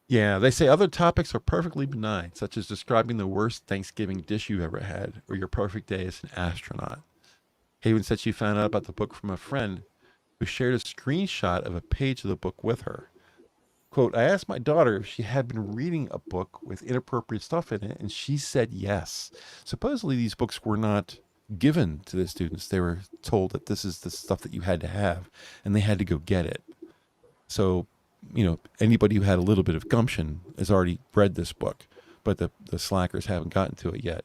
Yeah, they say other topics are perfectly benign, such as describing the worst Thanksgiving dish you've ever had or your perfect day as an astronaut. Haven said she found out about the book from a friend who shared a screenshot of a page of the book with her. Quote, I asked my daughter if she had been reading a book with inappropriate stuff in it, and she said yes. Supposedly these books were not given to the students. They were told that this is the stuff that you had to have, and they had to go get it. So, you know, anybody who had a little bit of gumption has already read this book, but the slackers haven't gotten to it yet.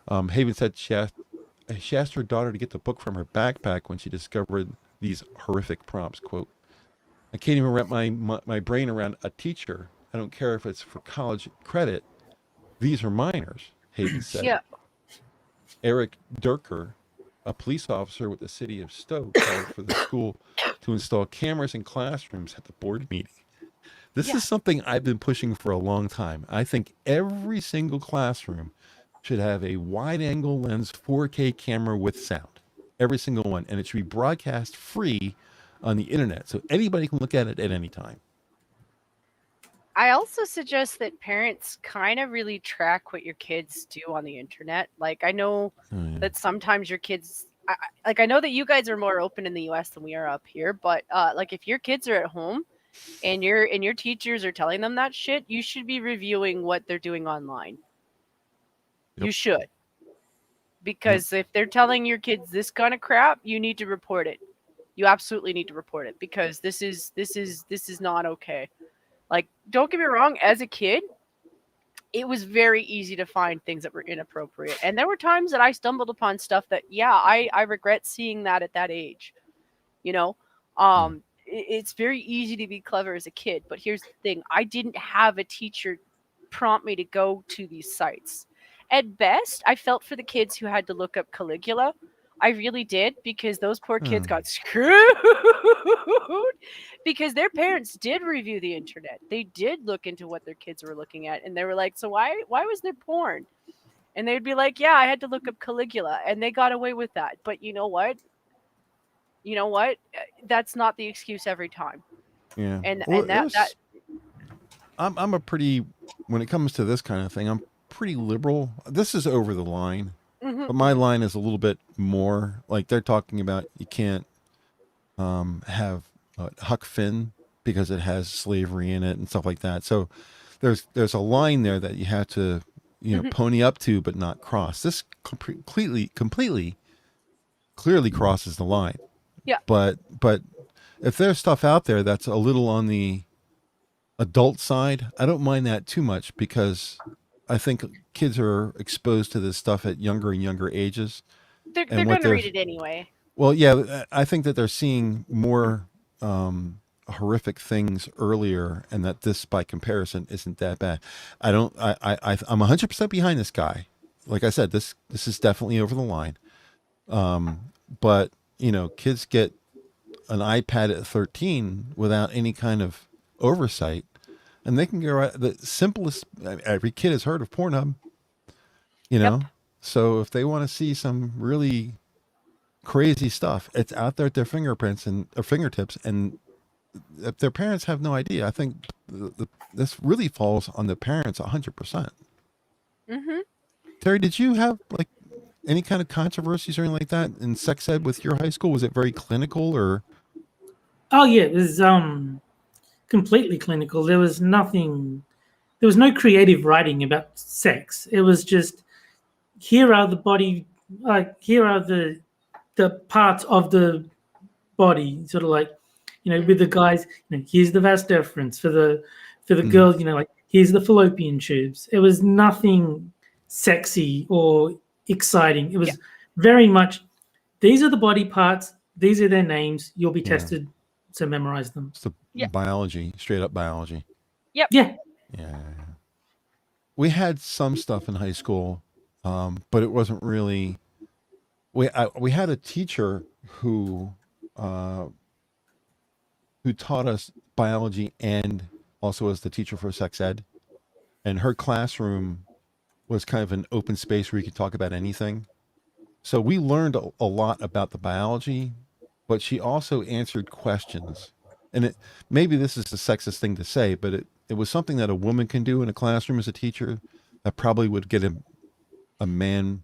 Haven said she asked her daughter to get the book from her backpack when she discovered these horrific prompts. Quote, I can't even wrap my brain around a teacher. I don't care if it's for college credit. These are minors, Haven said. Yeah. Eric Durker, a police officer with the city of Stoke, called for the school to install cameras in classrooms at the board meeting. This is something I've been pushing for a long time. I think every single classroom should have a wide-angle lens 4K camera with sound. Every single one. And it should be broadcast free on the internet, so anybody can look at it at any time. I also suggest that parents kind of really track what your kids do on the internet. Like, I know that sometimes your kids, I know that you guys are more open in the US than we are up here, but like if your kids are at home and your teachers are telling them that shit, you should be reviewing what they're doing online. Yep. You should. Because if they're telling your kids this kind of crap, you need to report it. You absolutely need to report it, because this is not okay. Like, don't get me wrong, as a kid, it was very easy to find things that were inappropriate. And there were times that I stumbled upon stuff that, I regret seeing that at that age. You know, it's very easy to be clever as a kid. But here's the thing. I didn't have a teacher prompt me to go to these sites. At best, I felt for the kids who had to look up Caligula. I really did, because those poor kids got screwed because their parents did review the internet. They did look into what their kids were looking at, and they were like, so why was there porn? And they'd be like, yeah, I had to look up Caligula, and they got away with that. But you know what? That's not the excuse every time. Yeah. And I'm a pretty, when it comes to this kind of thing, I'm pretty liberal. This is over the line. But my line is a little bit more like they're talking about you can't have Huck Finn because it has slavery in it and stuff like that. So there's a line there that you have to, pony up to, but not cross. This clearly crosses the line. Yeah. But if there's stuff out there that's a little on the adult side, I don't mind that too much, because I think kids are exposed to this stuff at younger and younger ages. They're going to read it anyway. Well, yeah, I think that they're seeing more horrific things earlier, and that this, by comparison, isn't that bad. I'm 100% behind this guy. Like I said, this is definitely over the line. But kids get an iPad at 13 without any kind of oversight. And they can go right. The simplest, every kid has heard of Pornhub, Yep. So if they want to see some really crazy stuff, it's out there at their fingertips, and if their parents have no idea, I think this really falls on the parents 100%. Terry, did you have like any kind of controversies or anything like that in sex ed with your high school? Was it very clinical or? Oh yeah, it was completely clinical. There was no creative writing about sex. It was just, here are the body like here are the parts of the body, sort of like, with the guys, here's the vas deferens for the girls, like here's the fallopian tubes. It was nothing sexy or exciting. It was very much, these are the body parts, these are their names, you'll be tested, so memorize them. It's the biology, straight up biology. Yep. Yeah. Yeah. We had some stuff in high school, but it wasn't really. We had a teacher who taught us biology and also was the teacher for sex ed, and her classroom was kind of an open space where you could talk about anything. So we learned a lot about the biology, but she also answered questions. And maybe this is the sexist thing to say, but it was something that a woman can do in a classroom as a teacher that probably would get a man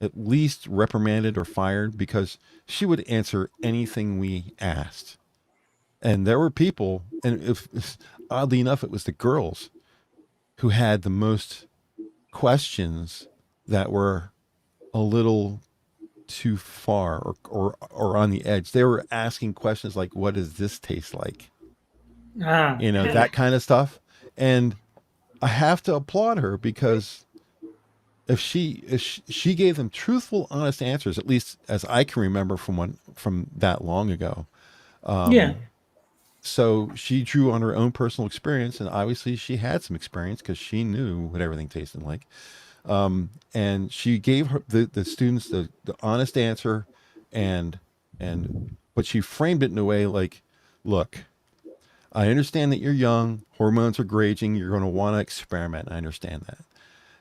at least reprimanded or fired, because she would answer anything we asked. And there were people, and oddly enough, it was the girls who had the most questions that were a little too far or on the edge. They were asking questions like, what does this taste like? That kind of stuff. And I have to applaud her, because if she gave them truthful, honest answers, at least as I can remember from that long ago. So she drew on her own personal experience, and obviously she had some experience because she knew what everything tasted like. And she gave the students the honest answer, but she framed it in a way like, look, I understand that you're young, hormones are raging, you're going to want to experiment. I understand that.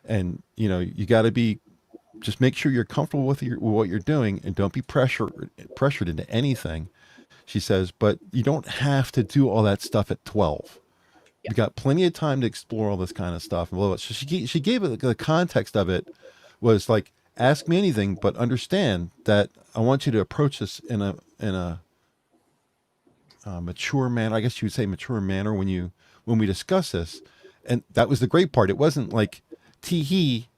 And, you got to just make sure you're comfortable with what you're doing, and don't be pressured into anything. She says, but you don't have to do all that stuff at 12. You got plenty of time to explore all this kind of stuff. So she gave it, the context of it was like, ask me anything, but understand that I want you to approach this in a mature manner. I guess you would say mature manner when we discuss this. And that was the great part. It wasn't like, tee-hee,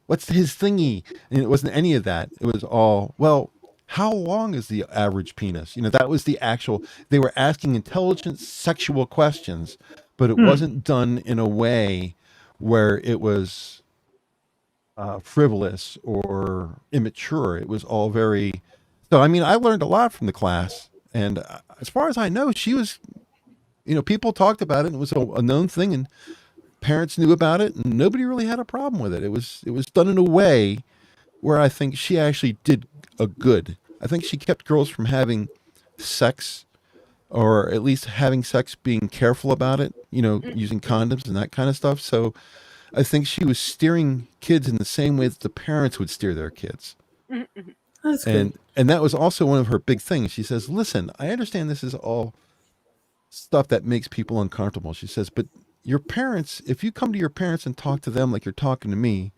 what's his thingy? And it wasn't any of that. It was all, well, how long is the average penis? That was the actual, they were asking intelligent sexual questions, but it wasn't done in a way where it was frivolous or immature. It was all very, so, I learned a lot from the class. And as far as I know, she was, people talked about it, and it was a known thing, and parents knew about it, and nobody really had a problem with it. It was done in a way where I think she actually did a good. I think she kept girls from having sex, or at least having sex, being careful about it, using condoms and that kind of stuff. So I think she was steering kids in the same way that the parents would steer their kids. That's good. And that was also one of her big things. She says, listen, I understand this is all stuff that makes people uncomfortable. She says, but your parents, if you come to your parents and talk to them like you're talking to me,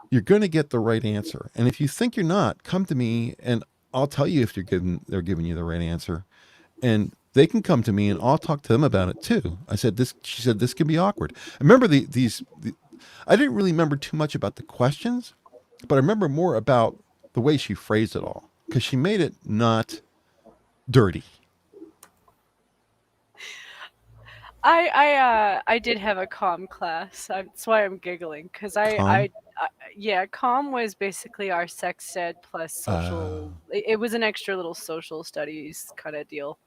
you're going to get the right answer. And if you think you're not, come to me and I'll tell you if they're giving you the right answer. And they can come to me and I'll talk to them about it too. She said, this can be awkward. I remember I didn't really remember too much about the questions, but I remember more about the way she phrased it all, because she made it not dirty. I did have a comm class. That's why I'm giggling, because comm was basically our sex ed plus social. It was an extra little social studies kind of deal.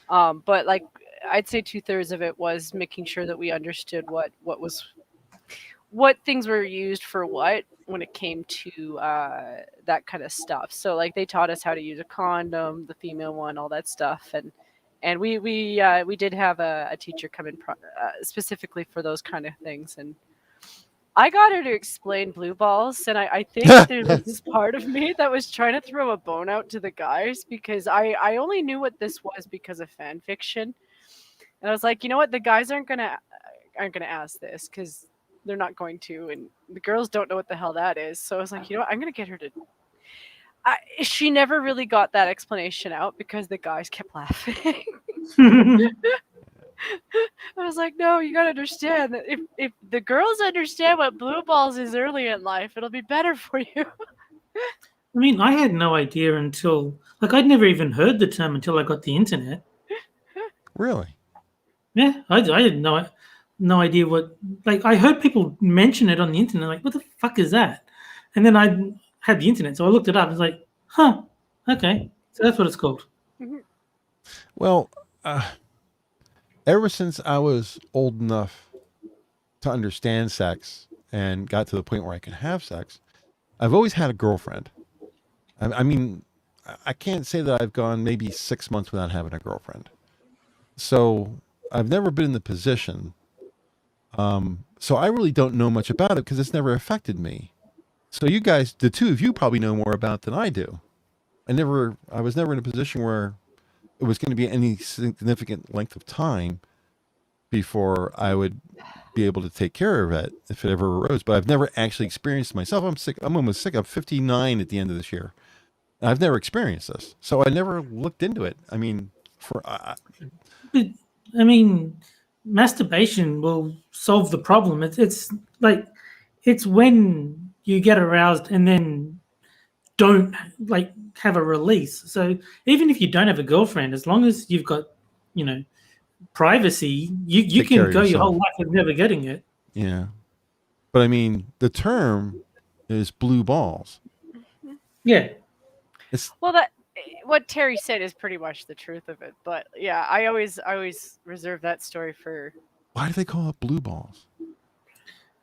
But like, I'd say 2/3 of it was making sure that we understood what things were used for what when it came to that kind of stuff. So like, they taught us how to use a condom, the female one, all that stuff, and we did have a teacher come in specifically for those kind of things, and I got her to explain blue balls, and I think there was this part of me that was trying to throw a bone out to the guys, because I only knew what this was because of fan fiction, and I was like, you know what, the guys aren't gonna ask this because they're not going to, and the girls don't know what the hell that is. So I was like, you know what, I'm gonna get her to. She never really got that explanation out because the guys kept laughing. I was like, no, you gotta understand that if the girls understand what blue balls is early in life, it'll be better for you. I mean, I had no idea until, like, I'd never even heard the term until I got the internet. Really? Yeah, I had no idea what, like, I heard people mention it on the internet, like, what the fuck is that? And then I had the internet, so I looked it up. I was like, huh, okay, so that's what it's called. Mhm. Well, ever since I was old enough to understand sex and got to the point where I could have sex, I've always had a girlfriend. I mean, I can't say that I've gone maybe 6 months without having a girlfriend. So I've never been in the position. So I really don't know much about it because it's never affected me. So you guys, the two of you, probably know more about it than I do. I was never in a position where it was going to be any significant length of time before I would be able to take care of it if it ever arose. But I've never actually experienced it myself. I'm sick. I'm almost sick. I'm 59 at the end of this year. I've never experienced this, so I never looked into it. I mean, But, I mean, masturbation will solve the problem. It's like, it's when you get aroused and then don't, like, have a release. So even if you don't have a girlfriend, as long as you've got, you know, privacy, you take care can of go your yourself. whole life with never getting it. Yeah, but I mean, the term is blue balls. Yeah. It's Well, that what Terry said is pretty much the truth of it. But yeah, I always reserve that story for. why do they call it blue balls?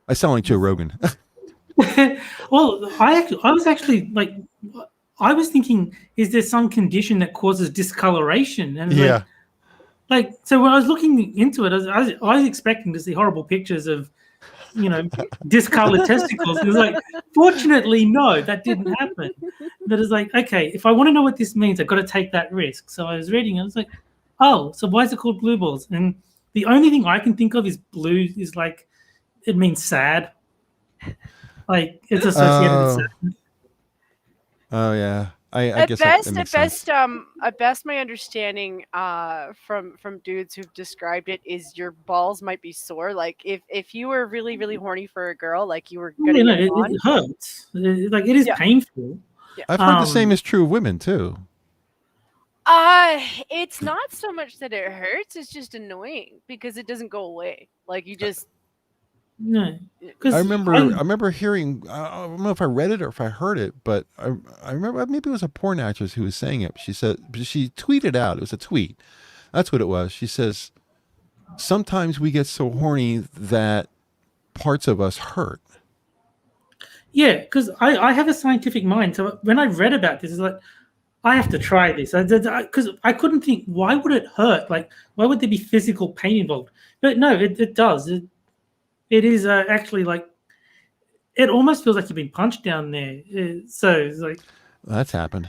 I sound like Joe Rogan. Well, I was actually like, I was thinking, is there some condition that causes discoloration? And Yeah. so when I was looking into it, I was expecting to see horrible pictures of, you know, discolored testicles. It was like, fortunately, no, that didn't happen. But it's like, okay, if I want to know what this means, I've got to take that risk. So I was reading, I was like, oh, so why is it called blue balls? And the only thing I can think of is blue is like, it means sad. Like, it's associated with Oh, sadness. oh yeah. I At guess that best, makes sense. at best, my understanding from dudes who've described it is your balls might be sore. Like if you were really horny for a girl, like you were gonna You know, get it it on. hurts. Like, it is Yeah, painful. yeah. I've heard the same Um, is true of women too. It's not so much that it hurts; it's just annoying because it doesn't go away. Like you just no, I because remember I remember hearing I don't know if I read it or if I heard it, but I remember maybe it was a porn actress who was saying it. She said she tweeted out. It was a tweet. That's what it was. She says sometimes we get so horny that parts of us hurt. yeah, because I have a scientific mind. So when I read about this, it's like, I have to try this. Because I couldn't think, why would it hurt? Like, why would there be physical pain involved? But no, it does. It is actually like, it almost feels like you've been punched down there. So it's like, That's happened.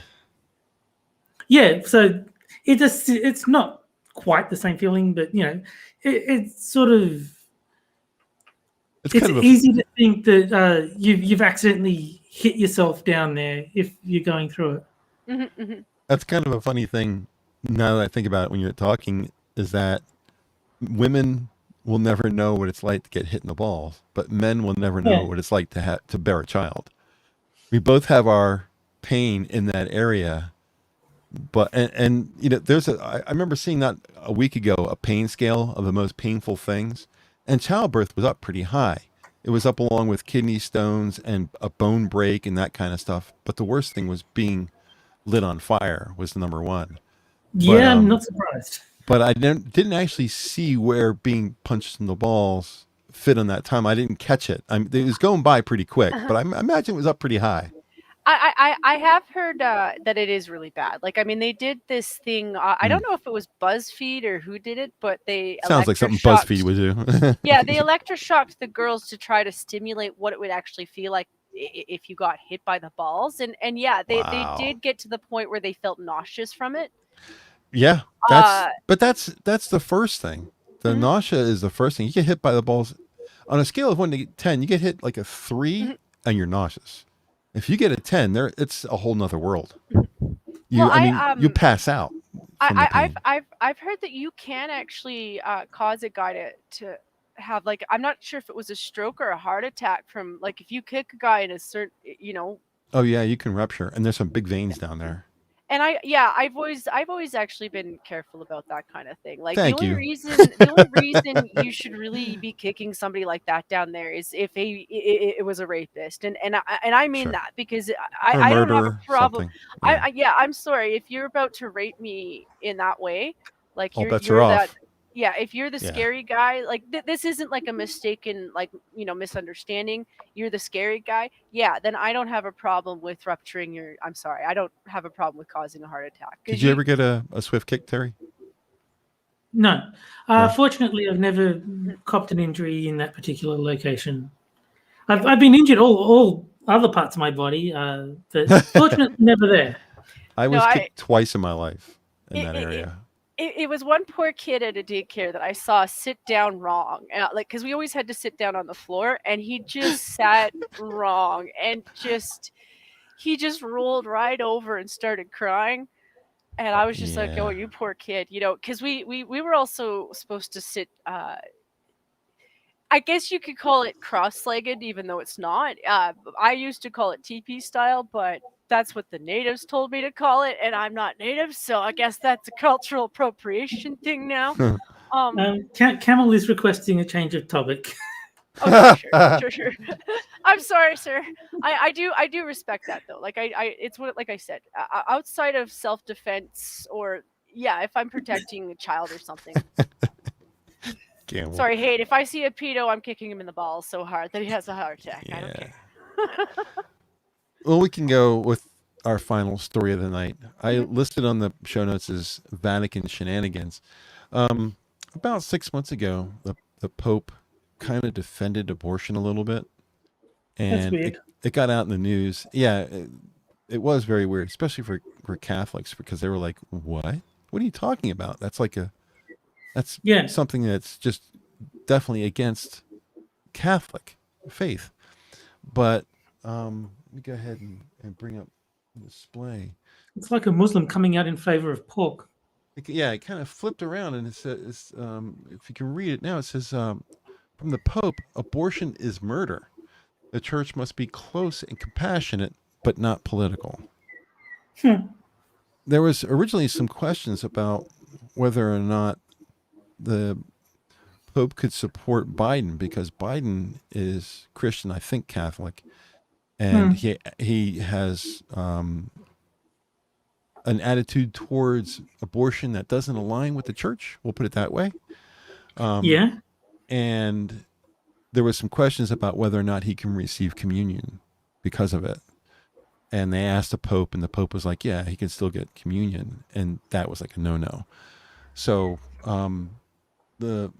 yeah. So it's not quite the same feeling, but you know, it's sort of, It's it's kind of a easy to think that you've accidentally hit yourself down there if you're going through it. that's kind of a funny thing now that I think about it when you're talking is that women will never know what it's like to get hit in the balls, but men will never know Yeah. what it's like to bear a child. We both have our pain in that area, but and you know I remember seeing that a week ago, a pain scale of the most painful things, and childbirth was up pretty high. It was up along with kidney stones and a bone break and that kind of stuff. But the worst thing was being lit on fire was the number one. But Yeah, I'm not surprised. but I didn't actually see where being punched in the balls fit on that time. I didn't catch it. It was going by pretty quick, but I imagine it was up pretty high. I have heard that it is really bad. Like, I mean, they did this thing. I don't know if it was BuzzFeed or who did it, but they Sounds like something BuzzFeed would do. Yeah, they electroshocked the girls to try to stimulate what it would actually feel like if you got hit by the balls, and yeah, they Wow. did get to the point where they felt nauseous from it. Yeah, that's the first thing. The nausea is the first thing. You get hit by the balls on a scale of 1 to 10. You get hit like a 3, and you're nauseous. If you get a 10, it's a whole nother world. You pass out. I've heard that you can actually cause a guy to have, like, I'm not sure if it was a stroke or a heart attack from, like, if you kick a guy in a certain, Oh yeah, you can rupture, and there's some big veins down there. And I've always actually been careful about that kind of thing. Like Thank you. the only reason you should really be kicking somebody like that down there is if it was a rapist, and I mean Sure. that because Or I don't have a murder, problem. something. Yeah. I'm sorry if you're about to rape me in that way, like All bets are you're that. off. Yeah, if you're the Yeah. scary guy, like this isn't like a mistaken, like, misunderstanding. You're the scary guy. Yeah, then I don't have a problem with rupturing your. I'm sorry, I don't have a problem with causing a heart attack. Did you ever get a swift kick, Terry? No. No. Fortunately, I've never copped an injury in that particular location. I've been injured all other parts of my body, but fortunately never there. I was kicked twice in my life in that area. It was one poor kid at a daycare that I saw sit down wrong, like because we always had to sit down on the floor, and he just sat wrong, and he just rolled right over and started crying, and I was just like, "Oh, you poor kid," because we were also supposed to sit. I guess you could call it cross-legged, even though it's not. I used to call it teepee style, but that's what the natives told me to call it, and I'm not native, so I guess that's a cultural appropriation thing now. Camel is requesting a change of topic. Okay, sure. I'm sorry, sir. I do respect that though. Like it's what, like I said, outside of self-defense, or if I'm protecting a child or something. Gamble. Sorry, Hate. If I see a pedo, I'm kicking him in the balls so hard that he has a heart attack. I don't care. Well, we can go with our final story of the night. I listed on the show notes as Vatican shenanigans. About 6 months ago, the Pope kind of defended abortion a little bit, and it got out in the news. Yeah, it was very weird, especially for Catholics, because they were like, "What? What are you talking about? That's something that's just definitely against Catholic faith." But let me go ahead and bring up the display. It's like a Muslim coming out in favor of pork. It kind of flipped around, and it says, if you can read it now, it says, from the Pope, abortion is murder. The church must be close and compassionate, but not political. There was originally some questions about whether or not the Pope could support Biden, because Biden is Christian, I think Catholic, and he has an attitude towards abortion that doesn't align with the church. We'll put it that way. And there was some questions about whether or not he can receive communion because of it. And they asked the Pope, and the Pope was like, yeah, he can still get communion. And that was like a no-no. So the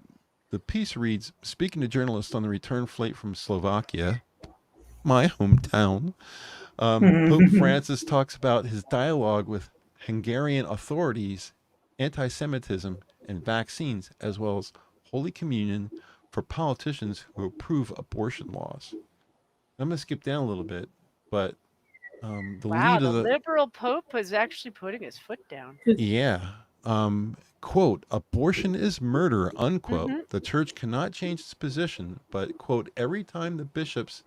piece reads, speaking to journalists on the return flight from Slovakia, my hometown, Pope Francis talks about his dialogue with Hungarian authorities, anti-Semitism, and vaccines, as well as Holy Communion for politicians who approve abortion laws. I'm going to skip down a little bit, but the liberal Pope was actually putting his foot down. Yeah. Quote, abortion is murder, unquote. The church cannot change its position, but, quote, every time the bishops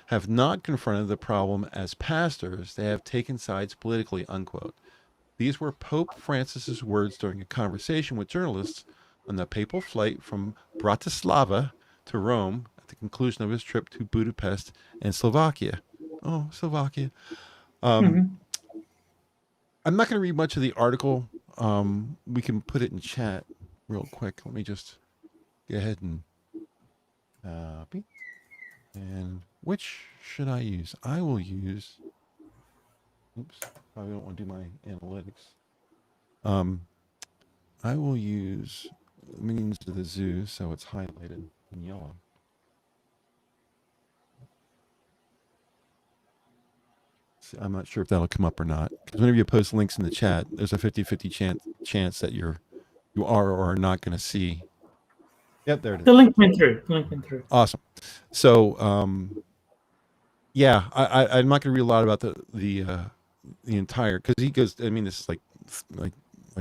have not confronted the problem as pastors, they have taken sides politically, unquote. These were Pope Francis's words during a conversation with journalists on the papal flight from Bratislava to Rome at the conclusion of his trip to Budapest and Slovakia. Oh, Slovakia. I'm not going to read much of the article. We can put it in chat real quick. Let me just go ahead and copy. And which should I use? I will use, oops, probably don't want to do my analytics. I will use Minions to the Zoo, so it's highlighted in yellow. I'm not sure if that'll come up or not, because whenever you post links in the chat, there's a 50-50 chance that you are or are not going to see. Yep, there it is. The link went through. Awesome. So, I'm not going to read a lot about the entire, because he goes. I mean, this is like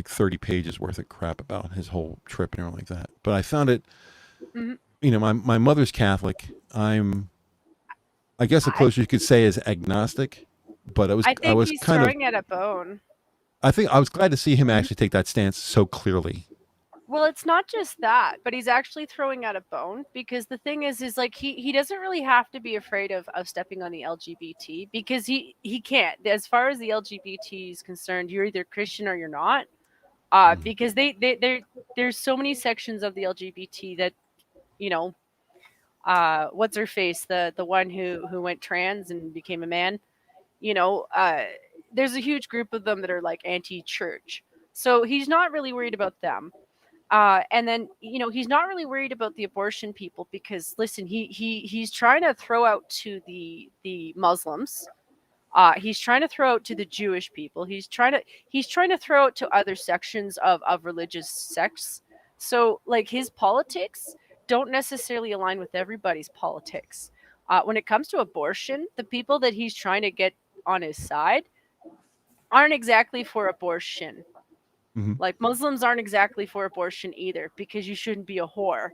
30 pages worth of crap about his whole trip and everything like that. But I found it. My mother's Catholic. I guess the closest you could say is agnostic. but I I think was he's kind of, throwing at a bone. I think I was glad to see him actually take that stance so clearly. Well, it's not just that, but he's actually throwing out a bone, because the thing is like he doesn't really have to be afraid of stepping on the LGBT, because he can't. As far as the LGBT is concerned, you're either Christian or you're not. Because there's so many sections of the LGBT that, you know, what's her face, the one who went trans and became a man, you know, there's a huge group of them that are like anti-church. So he's not really worried about them. And then, you know, he's not really worried about the abortion people, because listen, he's trying to throw out to the Muslims. He's trying to throw out to the Jewish people. He's trying to throw out to other sections of religious sects. So like his politics don't necessarily align with everybody's politics. When it comes to abortion, the people that he's trying to get on his side aren't exactly for abortion. Mhm. Like Muslims aren't exactly for abortion either, because you shouldn't be a whore.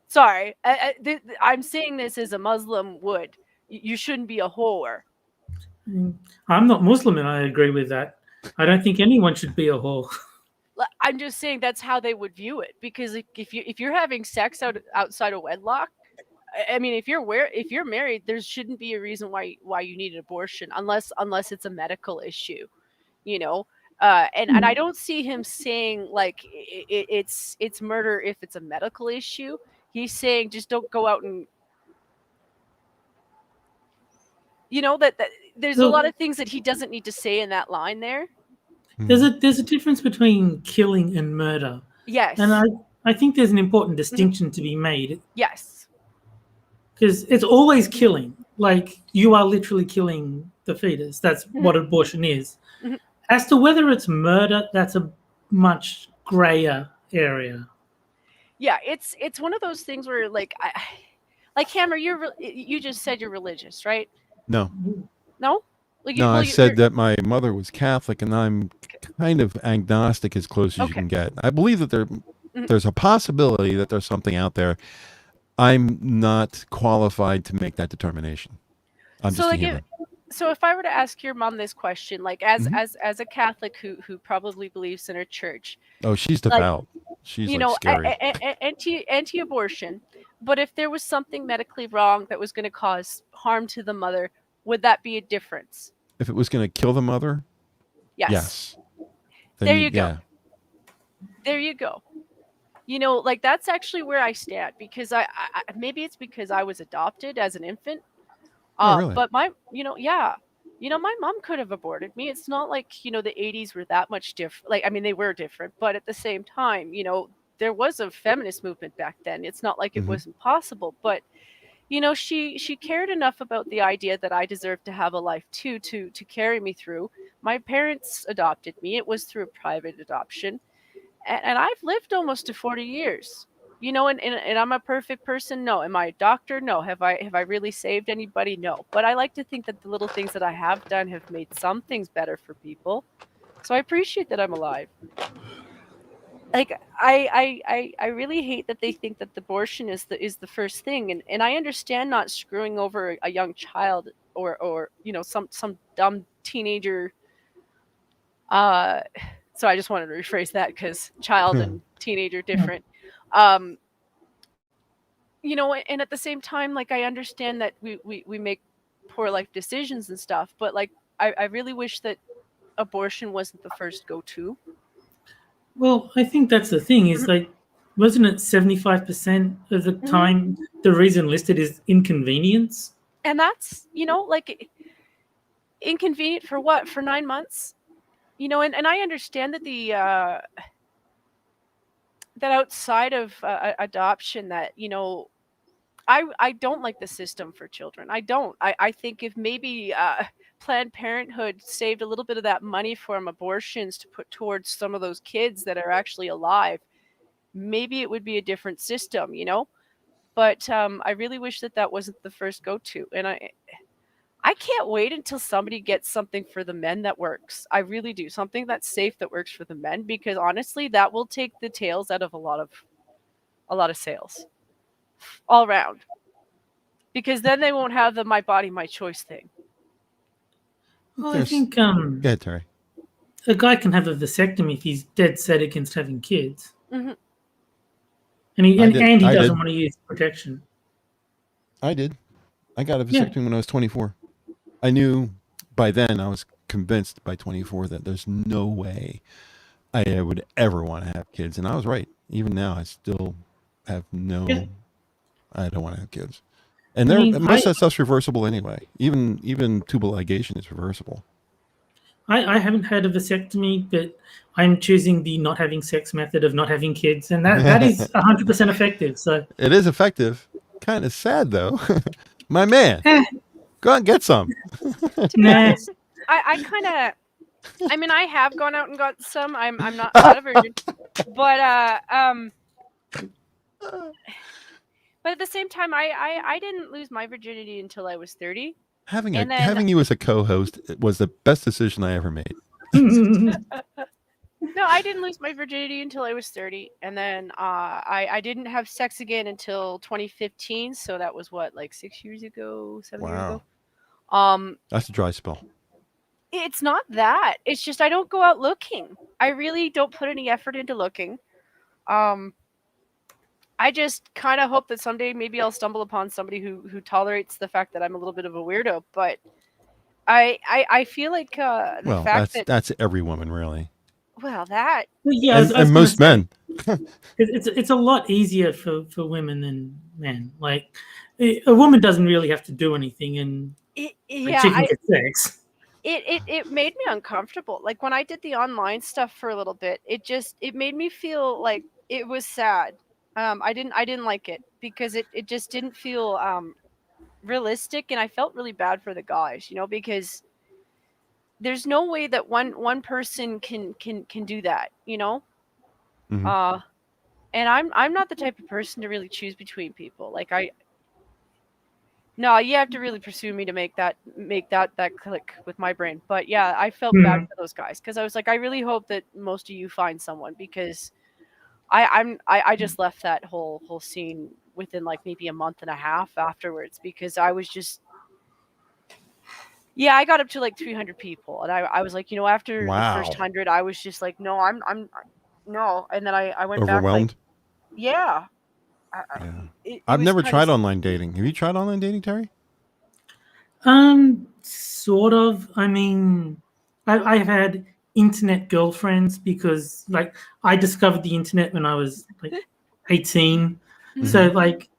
Sorry, I'm saying this as a Muslim would. You shouldn't be a whore. I'm not Muslim, and I agree with that. I don't think anyone should be a whore. I'm just saying that's how they would view it, because if you're having sex outside of wedlock, I mean, if you're married, there shouldn't be a reason why you need an abortion, unless it's a medical issue, you know. And I don't see him saying like it's murder if it's a medical issue. He's saying just don't go out and, you know, that there's a lot of things that he doesn't need to say in that line there. There's a difference between killing and murder. Yes. And I think there's an important distinction to be made. Yes. Because it's always killing. Like, you are literally killing the fetus. That's what abortion is. As to whether it's murder, that's a much grayer area. Yeah, it's one of those things where like like Hammer, you just said you're religious, right? No. No? Like No, I said that my mother was Catholic, and I'm kind of agnostic as close as you can get. I believe that there's a possibility that there's something out there. I'm not qualified to make that determination. I'm just a human. So if I were to ask your mom this question, like as a Catholic who probably believes in her church. Oh, she's devout. Like, she's like scary. Anti-abortion. But if there was something medically wrong that was going to cause harm to the mother, would that be a difference? If it was going to kill the mother? Yes. Then there you go. There you go. You know, like that's actually where I stand, because I maybe it's because I was adopted as an infant. Really? But my mom could have aborted me. It's not like, you know, the 80s were that much different. Like, I mean, they were different, but at the same time, you know, there was a feminist movement back then. It's not like it wasn't possible, but you know, she cared enough about the idea that I deserved to have a life too, to carry me through. My parents adopted me. It was through a private adoption. And I've lived almost to 40 years, you know, and I'm a perfect person. No. Am I a doctor? No. Have I really saved anybody? No. But I like to think that the little things that I have done have made some things better for people. So I appreciate that I'm alive. Like I really hate that they think that abortion is the first thing, and I understand not screwing over a young child or you know, some dumb teenager. So I just wanted to rephrase that, because child and teenager different. You know, and at the same time, like I understand that we make poor life decisions and stuff, but like I really wish that abortion wasn't the first go-to. Well, I think that's the thing, is like, wasn't it 75% of the time the reason listed is inconvenience? And that's, you know, like inconvenient for what? For 9 months? You know, and I understand that that outside of adoption, that, you know, I don't like the system for children. I don't. I think if maybe Planned Parenthood saved a little bit of that money from abortions to put towards some of those kids that are actually alive, maybe it would be a different system, you know? But I really wish that wasn't the first go-to. And I can't wait until somebody gets something for the men that works. I really do. Something that's safe that works for the men, because honestly, that will take the tails out of a lot of sales all around. Because then they won't have the my body, my choice thing. Well, I There's, think go ahead, Terry. a guy can have a vasectomy if he's dead set against having kids, Mhm. and he I did. he I doesn't did. want to use protection. I did. I got a Yeah. vasectomy when I was 24. I knew by then, I was convinced by 24 that there's no way I would ever want to have kids. And I was right. Even now, I still have Yeah. I don't want to have kids. And I there, mean, most of that stuff's reversible anyway. Even tubal ligation is reversible. I haven't had a vasectomy, but I'm choosing the not having sex method of not having kids, and that is 100% effective. So It is effective. Kind of sad though. My man, eh, go out and get some. To be nah. honest, I kind of. I mean, I have gone out and got some. I'm not a virgin, but but at the same time, I didn't lose my virginity until I was 30. And then Having you as a co-host was the best decision I ever made. no, I didn't lose my virginity until I was 30, and then I didn't have sex again until 2015. So that was what, like 6 years ago, 7 years ago. That's a dry spell. It's not that. It's just I don't go out looking. I really don't put any effort into looking. I just kind of hope that someday maybe I'll stumble upon somebody who tolerates the fact that I'm a little bit of a weirdo. But I feel like the fact that that's every woman really, that Yeah, and I was most gonna men. say, it's a lot easier for women than men. Like a woman doesn't really have to do anything, and she can get sex. It made me uncomfortable. Like when I did the online stuff for a little bit, it made me feel like it was sad. I didn't like it because it just didn't feel realistic, and I felt really bad for the guys, because there's no way that one person can do that, Mhm. and I'm not the type of person to really choose between people. Like no, you have to really pursue me to make that click with my brain. But yeah, I felt bad for those guys because I was like, I really hope that most of you find someone, because I just left that whole scene within like maybe a month and a half afterwards, because I was just I got up to like 300 people, and I was like, after the first 100, I was just like, no, I'm no, and then I went Overwhelmed. back, like, yeah. I've never tried online dating. Have you tried online dating, Terry? Sort of. I mean, I've had internet girlfriends because, like, I discovered the internet when I was like 18. So, like,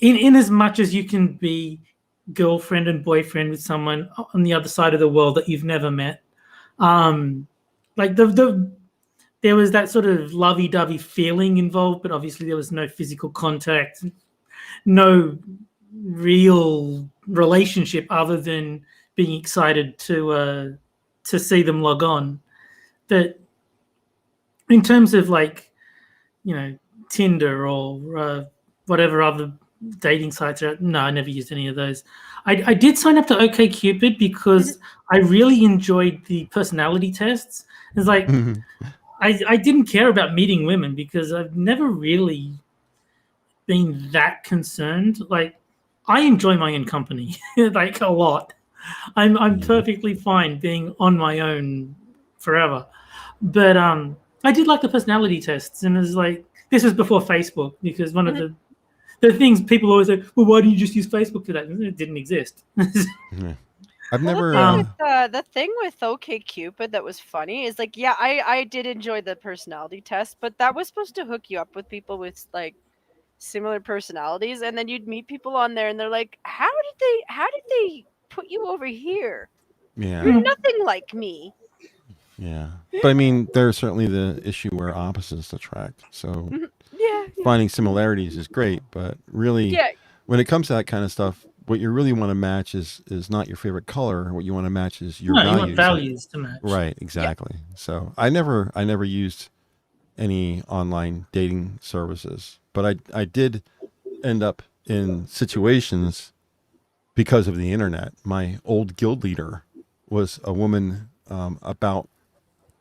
in as much as you can be girlfriend and boyfriend with someone on the other side of the world that you've never met, like there was that sort of lovey-dovey feeling involved, but obviously there was no physical contact, no real relationship other than being excited to see them log on. But in terms of like, Tinder or whatever other dating sites are, no, I never used any of those. I did sign up to OkCupid because I really enjoyed the personality tests. It's like I didn't care about meeting women because I've never really been that concerned. Like, I enjoy my own company like a lot. I'm perfectly fine being on my own forever. But I did like the personality tests, and it was like, this was before Facebook, because one of the things people always say, well, why don't you just use Facebook for that? It didn't exist. I've never. The thing with OkCupid that was funny is like, yeah, I did enjoy the personality test, but that was supposed to hook you up with people with like similar personalities, and then you'd meet people on there, and they're like, how did they put you over here? Yeah, you're nothing like me. Yeah, but I mean, there's certainly the issue where opposites attract. So finding similarities is great, but really, when it comes to that kind of stuff, what you really want to match is not your favorite color. What you want to match is your values. You want values to match. Right, exactly. So I never used any online dating services, but I did end up in situations because of the internet. My old guild leader was a woman about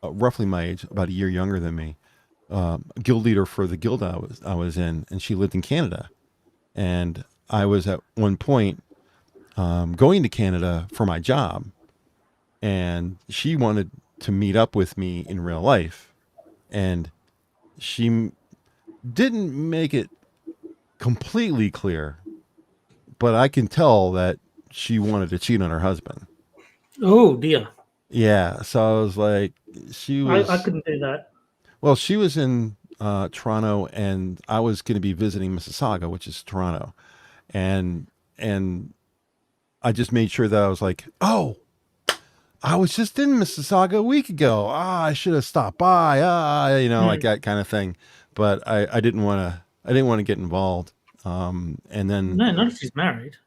roughly my age, about a year younger than me, guild leader for the guild I was in, and she lived in Canada. And I was at one point going to Canada for my job, and she wanted to meet up with me in real life, and she didn't make it completely clear, but I can tell that she wanted to cheat on her husband. Oh dear. Yeah, so I was like, she I was, couldn't do that. well, she was in Toronto, and I was going to be visiting Mississauga, which is Toronto, and and I just made sure that I was like, oh, I was just in Mississauga a week ago. Ah, I should have stopped by. Ah, like that kind of thing. But I didn't want to. I didn't want to get involved. And then No, not if she's married.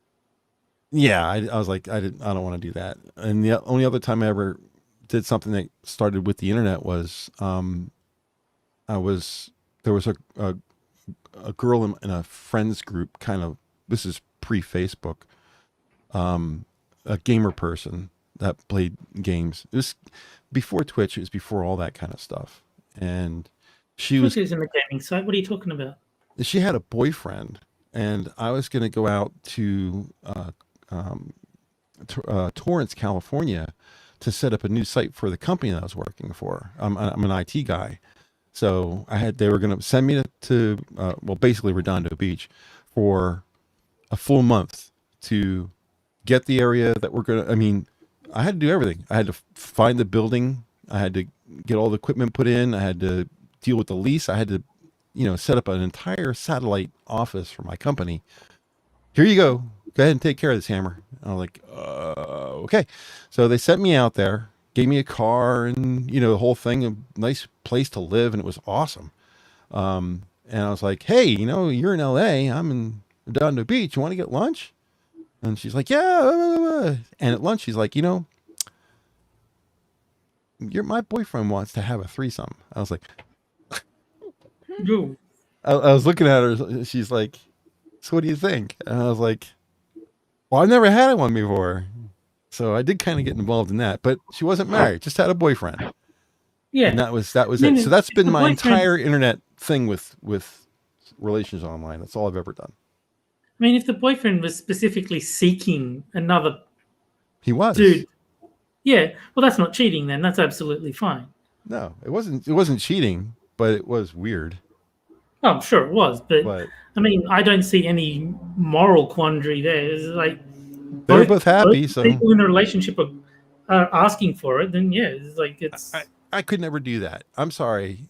yeah, I was like, I don't want to do that. And the only other time I ever did something that started with the internet was I was there was a girl in a friends group, kind of. This is pre Facebook. A gamer person that played games. It was before Twitch. It was before all that kind of stuff. And she Twitch was isn't a gaming site. What are you talking about? she had a boyfriend, and I was going to go out to Torrance, California, to set up a new site for the company that I was working for. I'm an IT guy, so they were going to send me to well, basically Redondo Beach for a full month to get the area that we're going to, I mean, I had to do everything. I had to find the building. I had to get all the equipment put in. I had to deal with the lease. I had to, set up an entire satellite office for my company. Here you go. Go ahead and take care of this, Hammer. And I was like, okay. So they sent me out there, gave me a car and, the whole thing, a nice place to live. And it was awesome. And I was like, hey, you're in LA. I'm in Redondo Beach. You want to get lunch? And she's like, yeah. And at lunch, she's like, my boyfriend wants to have a threesome. I was like, Ooh. I was looking at her. She's like, so what do you think? And I was like, well, I've never had one before. So I did kind of get involved in that, but she wasn't married, just had a boyfriend. Yeah. And that was it. So that's been my entire internet thing with relations online. That's all I've ever done. I mean, if the boyfriend was specifically seeking another He was. dude, yeah, well, that's not cheating then. That's absolutely fine. No, it wasn't cheating, but it was weird. Oh, I'm sure it was, but I mean, I don't see any moral quandary there. It's like they're both happy, so people in a relationship are asking for it. Then yeah, it's like it's. I could never do that. I'm sorry.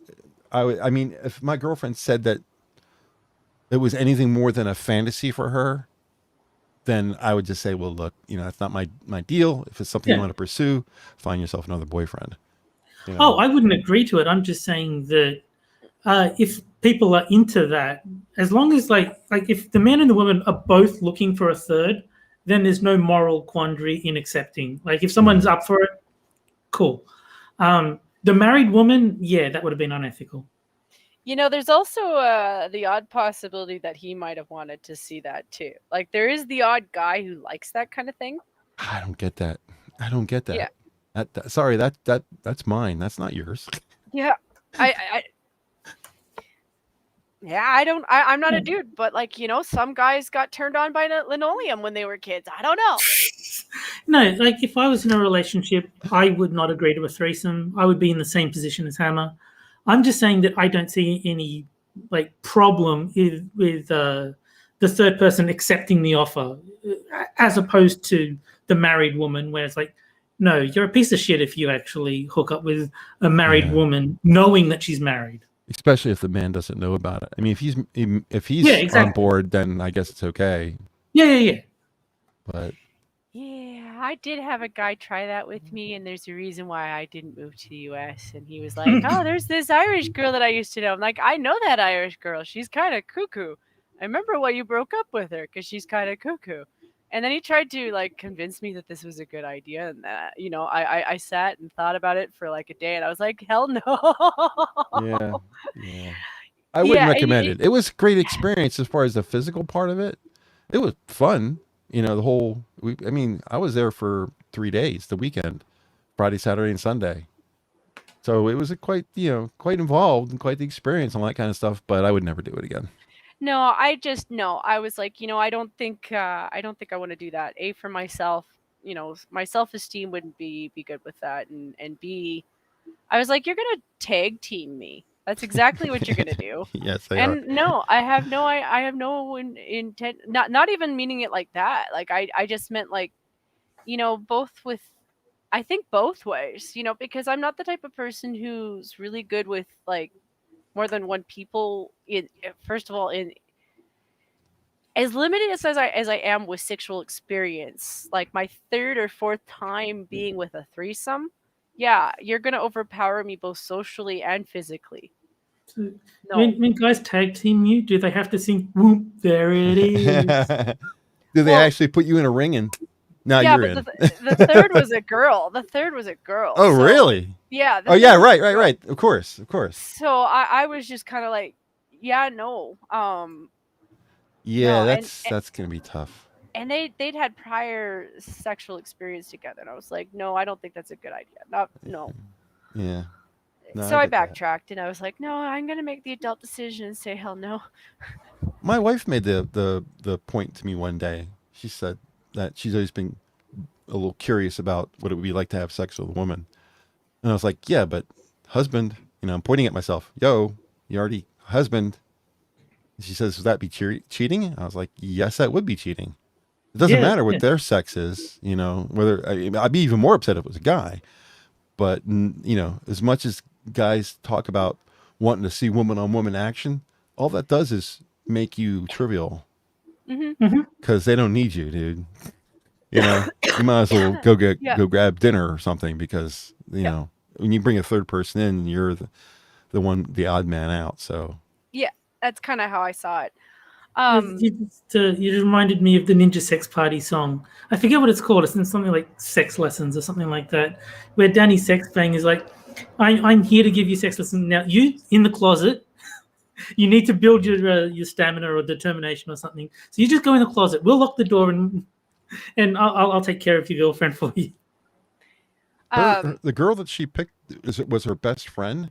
I mean, if my girlfriend said that it was anything more than a fantasy for her, then I would just say, well, look, that's not my deal. If it's something you want to pursue, find yourself another boyfriend. Oh, I wouldn't agree to it. I'm just saying that if people are into that, as long as like if the man and the woman are both looking for a third, then there's no moral quandary in accepting. Like if someone's up for it, cool. The married woman, yeah, that would have been unethical. There's also the odd possibility that he might have wanted to see that too. Like there is the odd guy who likes that kind of thing. I don't get that. I don't get that. Yeah. Sorry, that's mine. That's not yours. Yeah. I'm not a dude, but some guys got turned on by linoleum when they were kids. I don't know. No, like if I was in a relationship, I would not agree to a threesome. I would be in the same position as Hammer. I'm just saying that I don't see any problem with the third person accepting the offer, as opposed to the married woman, where it's like, no, you're a piece of shit if you actually hook up with a married woman knowing that she's married. Especially if the man doesn't know about it. I mean, if he's exactly. on board, then I guess it's okay. Yeah. But yeah, I did have a guy try that with me, and there's a reason why I didn't move to the US. And he was like, "Oh, there's this Irish girl that I used to know." I'm like, "I know that Irish girl. She's kind of cuckoo. I remember why you broke up with her, because she's kind of cuckoo." And then he tried to convince me that this was a good idea, and that I sat and thought about it for a day, and I was like, "Hell no." Yeah. I wouldn't recommend it. It was a great experience as far as the physical part of it. It was fun. The whole. I was there for 3 days, the weekend, Friday, Saturday, and Sunday. So it was quite involved and quite the experience and all that kind of stuff. But I would never do it again. No, I was like, I don't think I want to do that. A, for myself, my self-esteem wouldn't be good with that. And B, I was like, you're gonna tag team me. That's exactly what you're gonna do. Yes, they are. And no, I have no intent. Not even meaning it like that. Like I just meant like, both with. I think both ways. Because I'm not the type of person who's really good with like more than one people. First of all, in as limited as I am with sexual experience, like my third or fourth time being with a threesome, yeah, you're gonna overpower me both socially and physically. So, No. when guys tag team you, do they have to sing "Whoop"? There it is. Do they Well, actually put you in a ring and now yeah, you're but in? the third was a girl. The third was a girl. Oh, So, really? yeah. Oh, yeah, right. Of course. So I was just kind of like, yeah, no, Yeah, no, that's gonna be tough. and they'd had prior sexual experience together, and I was like, no, I don't think that's a good idea. Not no. Yeah. No, So I I get that. backtracked, and I was like, no, I'm gonna make the adult decision and say hell no. My wife made the point to me one day. She said that she's always been a little curious about what it would be like to have sex with a woman. And I was like, yeah, but husband, I'm pointing at myself. Yo, you already husband. She says, would that be cheating? I was like, yes, that would be cheating. It doesn't Yeah, matter what yeah. their sex is, whether I'd be even more upset if it was a guy. But, as much as guys talk about wanting to see woman on woman action, all that does is make you trivial because they don't need you, dude. You might as well go Yeah. grab dinner or something because, when you bring a third person in, you're the odd man out. So Yeah, that's kind of how I saw it. You reminded me of the Ninja Sex Party song. I forget what it's called. It's something like Sex Lessons or something like that, where Danny Sexbang is like, I'm here to give you sex lessons. Now, you in the closet, you need to build your stamina or determination or something. So you just go in the closet. We'll lock the door and I'll take care of your girlfriend for you. the girl that she picked was her best friend,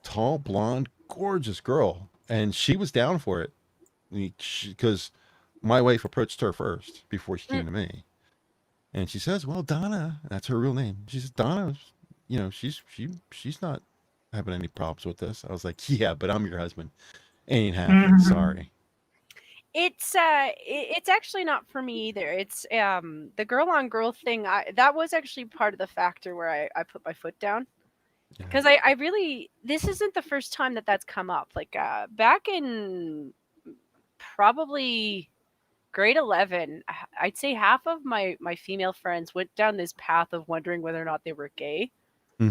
tall, blonde, gorgeous girl, and she was down for it because my wife approached her first before she came to me, and she says, "Well, Donna, that's her real name." She says, "Donna, she's not having any problems with this." I was like, "Yeah, but I'm your husband. Ain't happening. Sorry." It's actually not for me either. It's the girl on girl thing. That was actually part of the factor where I put my foot down. Because I really, this isn't the first time that's come up. Like back in probably grade 11, I'd say half of my female friends went down this path of wondering whether or not they were gay,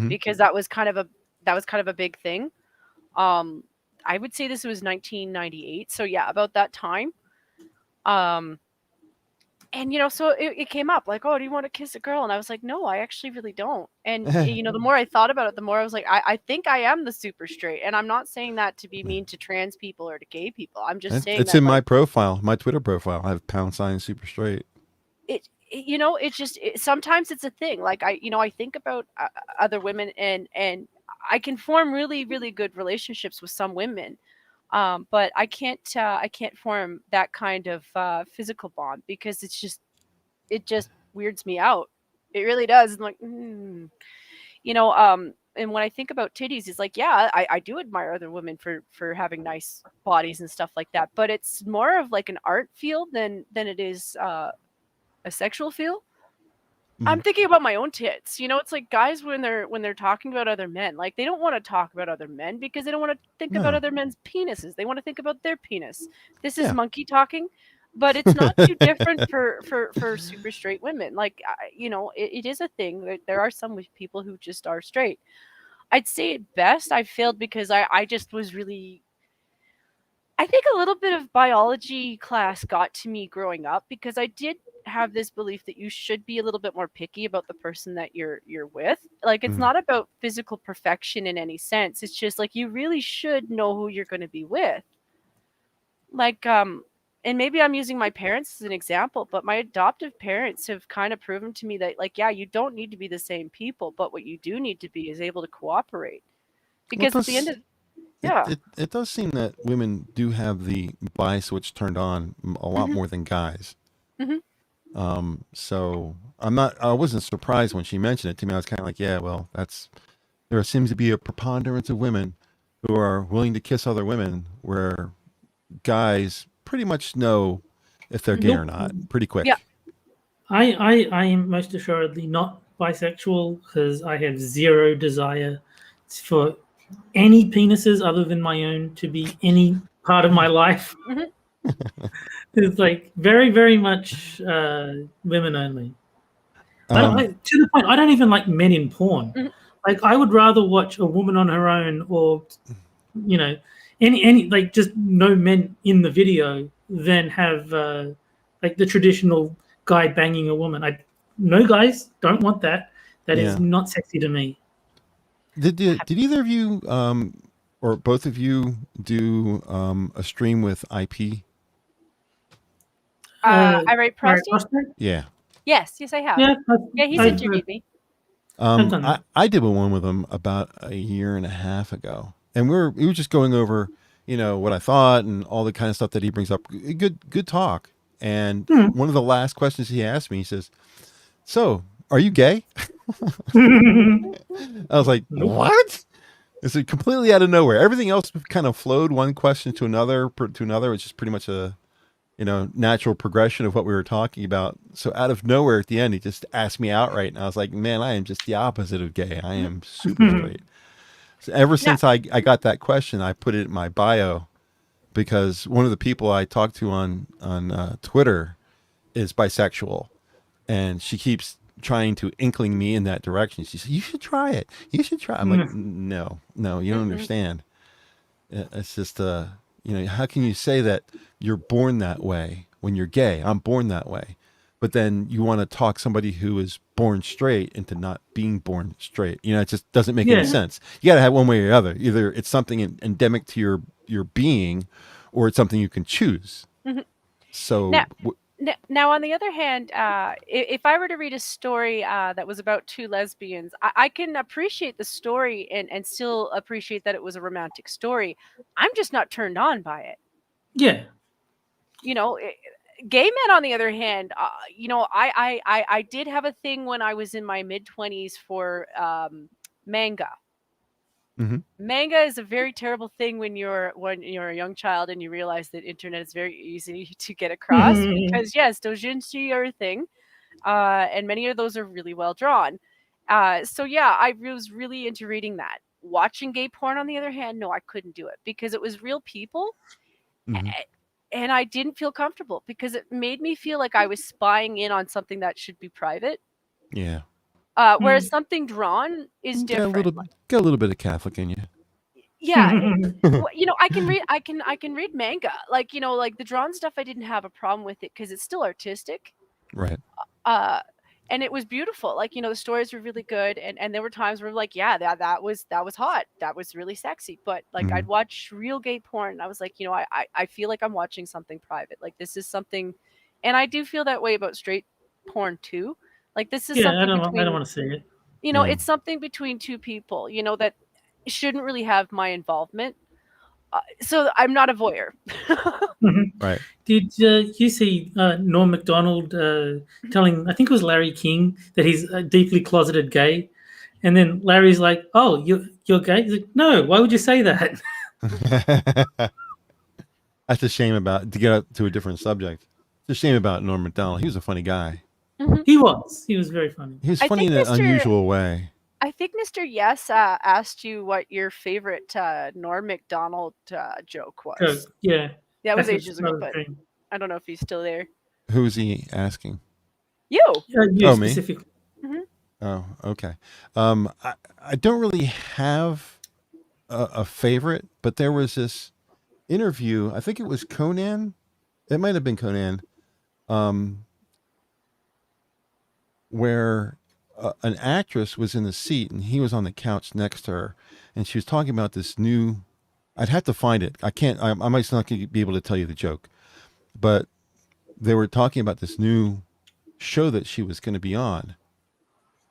because that was kind of a big thing. I would say this was 1998, so yeah, about that time. And so it came up like, oh, do you want to kiss a girl? And I was like, no, I actually really don't. And the more I thought about it, the more I was like, I think I am the super straight. And I'm not saying that to be mean to trans people or to gay people. I'm just saying it's that, in my like, profile, my Twitter profile. I have # super straight. it's just sometimes it's a thing. Like I think about other women, and I can form really, really good relationships with some women. But I can't form that kind of physical bond because it just weirds me out. It really does. I'm like, and when I think about titties, it's like, yeah, I do admire other women for having nice bodies and stuff like that. But it's more of like an art field than it is a sexual field. I'm thinking about my own tits. It's like guys when they're talking about other men, like they don't want to talk about other men because they don't want to think about other men's penises. They want to think about their penis. This is monkey talking, but it's not too different for super straight women. Like it is a thing. There are some people who just are straight. I'd say at best I failed because I just was really. I think a little bit of biology class got to me growing up because I did have this belief that you should be a little bit more picky about the person that you're with. Like it's not about physical perfection in any sense. It's just like you really should know who you're going to be with. Like and maybe I'm using my parents as an example, but my adoptive parents have kind of proven to me that, like, yeah, you don't need to be the same people, but what you do need to be is able to cooperate. Because at the end of it does seem that women do have the bi switch turned on a lot more than guys. So I wasn't surprised when she mentioned it to me. I was kind of like, yeah, well, there seems to be a preponderance of women who are willing to kiss other women, where guys pretty much know if they're gay or Nope. not pretty Yeah. quick. I am most assuredly not bisexual because I have zero desire for any penises other than my own to be any part of my life. Mhm. It's like very, very much women only. To the point, I don't even like men in porn. Mhm. Like, I would rather watch a woman on her own, or you know, any like just no men in the video than have like the traditional guy banging a woman. No, guys, don't want that. That is Yeah. not sexy to me. Did either of you or both of you do a stream with IP? I write Right, prostate. Yeah. Yes, I have. Yeah, Yeah, he's I've interviewed me. I've done that. I did one with him about a year and a half ago, and we were just going over, what I thought and all the kind of stuff that he brings up. Good talk. And one of the last questions he asked me, he says, "So, are you gay?" I was like, Nope. "What?" It's like completely out of nowhere. Everything else kind of flowed one question to another It's just pretty much a natural progression of what we were talking about. So out of nowhere at the end, he just asked me outright, and I was like, "Man, I am just the opposite of gay. I am super straight." So ever since I got that question, I put it in my bio, because one of the people I talk to on Twitter is bisexual, and she keeps trying to inkling me in that direction. She said, "You should try it. You should try." I'm like, "No, you don't understand. It's just how can you say that you're born that way when you're gay? I'm born that way, but then you want to talk somebody who is born straight into not being born straight. It just doesn't make any sense. You got to have one way or the other. Either it's something endemic to your being, or it's something you can choose." So Now, on the other hand, if I were to read a story that was about two lesbians, I can appreciate the story and still appreciate that it was a romantic story. I'm just not turned on by it. Yeah. Gay men, on the other hand, I did have a thing when I was in my mid-20s for manga. Manga is a very terrible thing when you're a young child and you realize that internet is very easy to get across, because yes, doujinshi are a thing, and many of those are really well drawn. So yeah, I was really into reading that. Watching gay porn, on the other hand, no, I couldn't do it because it was real people, and I didn't feel comfortable because it made me feel like I was spying in on something that should be private. yeah, Whereas something drawn is different. Got a little bit of Catholic in you. Yeah, I can read manga. Like the drawn stuff, I didn't have a problem with it because it's still artistic. Right. And it was beautiful. Like, the stories were really good, and there were times where like, yeah, that was hot. That was really sexy. But like I'd watch real gay porn and I was like, I feel like I'm watching something private. Like this is something, and I do feel that way about straight porn too. Like this is something I don't want to see it. It's something between two people, that shouldn't really have my involvement. So I'm not a voyeur. Right. Did you see Norm Macdonald telling, I think it was Larry King, that he's a deeply closeted gay? And then Larry's like, "Oh, you're gay?" He's like, "No, why would you say that?" That's a shame to get up to a different subject. It's a shame about Norm Macdonald. He was a funny guy. He was very funny. He was funny in an unusual way. I think Mr. Yes asked you what your favorite Norm Macdonald joke was. Yeah. That was ages ago, but I don't know if he's still there. Who's he asking? You. You specifically. Oh, okay. I don't really have a favorite, but there was this interview. I think it was Conan. It might have been Conan, where an actress was in the seat and he was on the couch next to her, and she was talking about this new. I'd have to find it. I can't. I might not be able to tell you the joke, but they were talking about this new show that she was going to be on,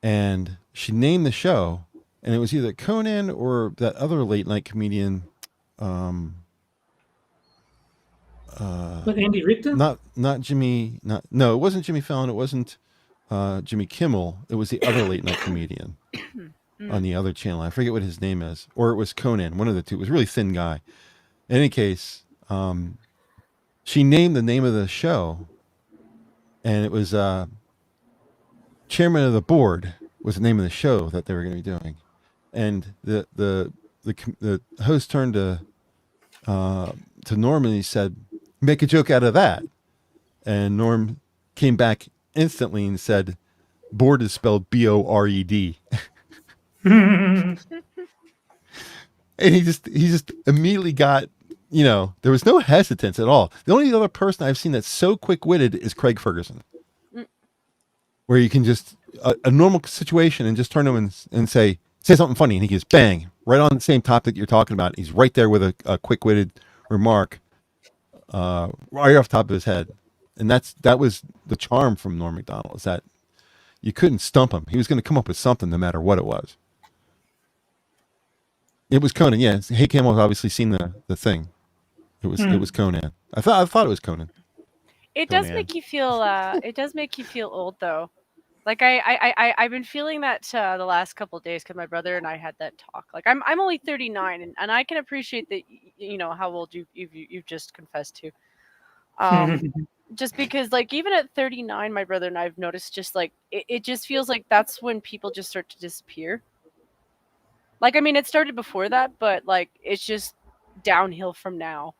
and she named the show, and it was either Conan or that other late night comedian. But Andy Richter? not Jimmy. No, it wasn't Jimmy Fallon. It wasn't Jimmy Kimmel. It was the other late night comedian on the other channel. I forget what his name is, or it was Conan. One of the two. It was a really thin guy. In any case, she named the name of the show, and it was Chairman of the Board was the name of the show that they were going to be doing, and the host turned to Norm and he said, "Make a joke out of that," and Norm came back instantly and said, "Board is spelled B-O-R-E-D." And he just immediately got, there was no hesitance at all. The only other person I've seen that's so quick-witted is Craig Ferguson, where you can just a normal situation and just turn to him and say something funny, and he goes bang right on the same topic you're talking about. He's right there with a quick-witted remark right off the top of his head, and that was the charm from Norm Macdonald, is that you couldn't stump him. He was going to come up with something no matter what it was. It was Conan, yeah. Hey Camel's obviously seen the thing. It was Conan. I thought it was Conan. It does make you feel. It does make you feel old, though. Like I've been feeling that the last couple of days because my brother and I had that talk. Like I'm only 39, and I can appreciate that. How old you've just confessed to. Just because, like, even at 39, my brother and I've noticed just like it just feels like that's when people just start to disappear. Like, I mean, it started before that, but like it's just downhill from now.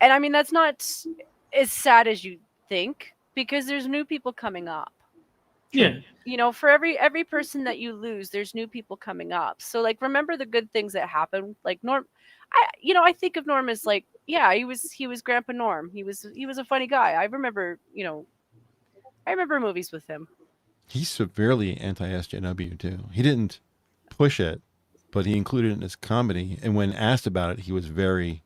And I mean, that's not as sad as you think because there's new people coming up. Yeah. For every person that you lose, there's new people coming up. So like, remember the good things that happened. Like Norm, I think of Norm as like, yeah, he was Grandpa Norm. He was a funny guy. I remember movies with him. He's severely anti-SJW too. He didn't push it, but he included it in his comedy. And when asked about it, he was very,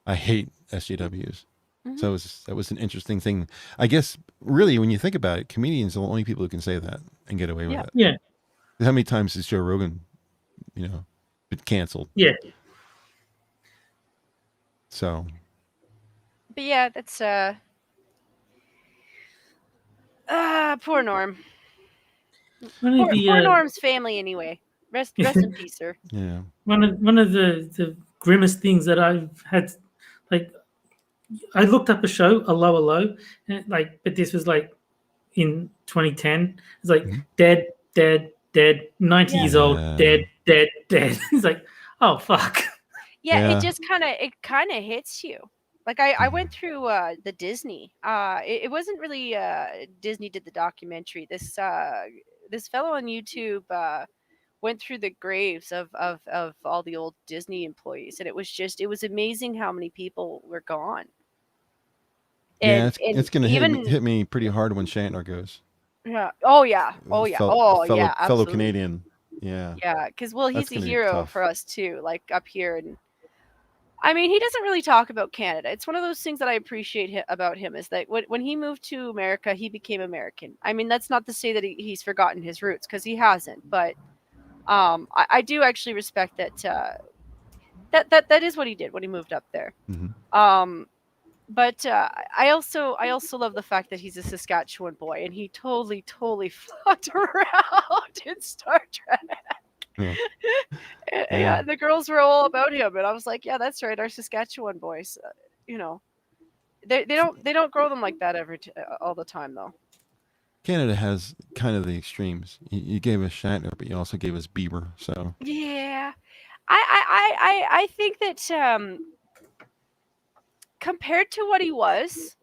I hate SJWs. Mm-hmm. So that was an interesting thing. I guess, really, when you think about it, comedians are the only people who can say that and get away with it. Yeah. How many times has Joe Rogan, been canceled? Yeah. So. But yeah, that's poor Norm. Poor Norm's family, anyway. Rest in peace, sir. Yeah. One of the grimmest things that I've had, like, I looked up a show, a low, and but this was like in 2010. It's like dead, 90 years old, dead. It's like, oh fuck. Yeah, it just kind of hits you. Like I went through the Disney. It wasn't really Disney did the documentary. This fellow on YouTube went through the graves of all the old Disney employees, and it was amazing how many people were gone. And it's going to hit me pretty hard when Shatner goes. Yeah. Oh yeah. Fellow Canadian. Yeah. Yeah, because he's a hero for us too. Like up here, and I mean, he doesn't really talk about Canada. It's one of those things that I appreciate about him is that when he moved to America, he became American. I mean, that's not to say that he's forgotten his roots, because he hasn't. But I do actually respect that. That is what he did when he moved up there. Mm-hmm. But I also love the fact that he's a Saskatchewan boy, and he totally fucked around in Star Trek. Yeah. Yeah, the girls were all about him, and I was like, yeah, that's right, our Saskatchewan boys. They don't grow them like that all the time, though. Canada has kind of the extremes. You gave us Shatner, but you also gave us Bieber. So yeah, I think that compared to what he was,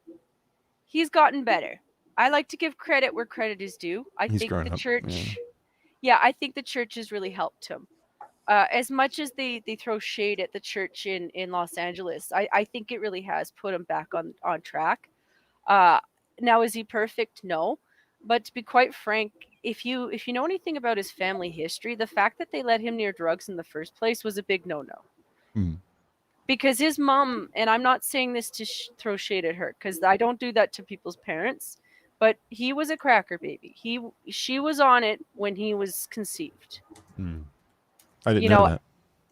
he's gotten better. I like to give credit where credit is due. I think the church. Yeah, I think the church has really helped him. As much as they throw shade at the church in Los Angeles, I think it really has put him back on track. Now, is he perfect? No. But to be quite frank, if you know anything about his family history, the fact that they let him near drugs in the first place was a big no-no. Mm. Because his mom, and I'm not saying this to throw shade at her, because I don't do that to people's parents, but he was a cracker baby. She was on it when he was conceived. Mm. I didn't know that.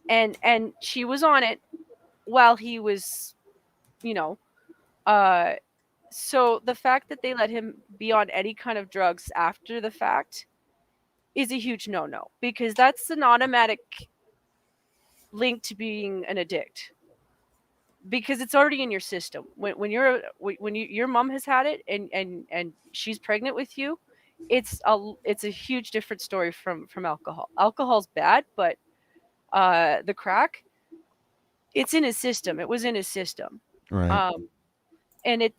And she was on it while he was, So the fact that they let him be on any kind of drugs after the fact is a huge no-no, because that's an automatic link to being an addict, because it's already in your system. When your mom has had it and she's pregnant with you, it's a huge different story from alcohol. Alcohol's bad, but the crack, it's in his system. It was in his system. Right. And it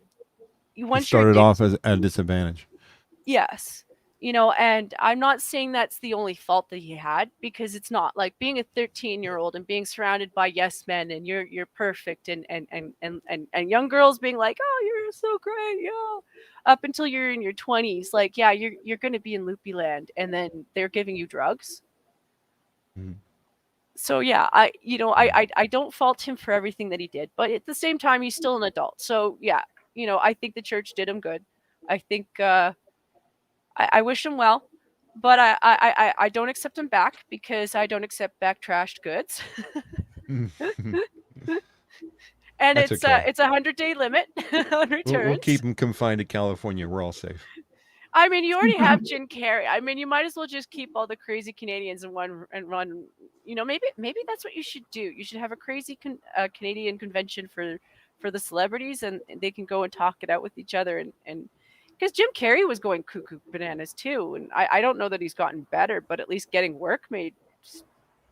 He started off as at a disadvantage. Yes. And I'm not saying that's the only fault that he had, because it's not. Like, being a 13-year-old and being surrounded by yes men and you're perfect and young girls being like, oh, you're so great, yeah, up until you're in your 20s, like, yeah, you're going to be in loopy land, and then they're giving you drugs. So yeah, I don't fault him for everything that he did, but at the same time, he's still an adult. So yeah, I think the church did him good. I think I wish him well, but I don't accept him back, because I don't accept back trashed goods. And That's it's okay. it's a 100-day limit on returns. We'll keep him confined to California. We're all safe. I mean, you already have Jim Carrey. I mean, you might as well just keep all the crazy Canadians in one and run. Maybe that's what you should do. You should have a crazy Canadian convention for the celebrities, and they can go and talk it out with each other. And because Jim Carrey was going cuckoo bananas too, and I don't know that he's gotten better, but at least getting work made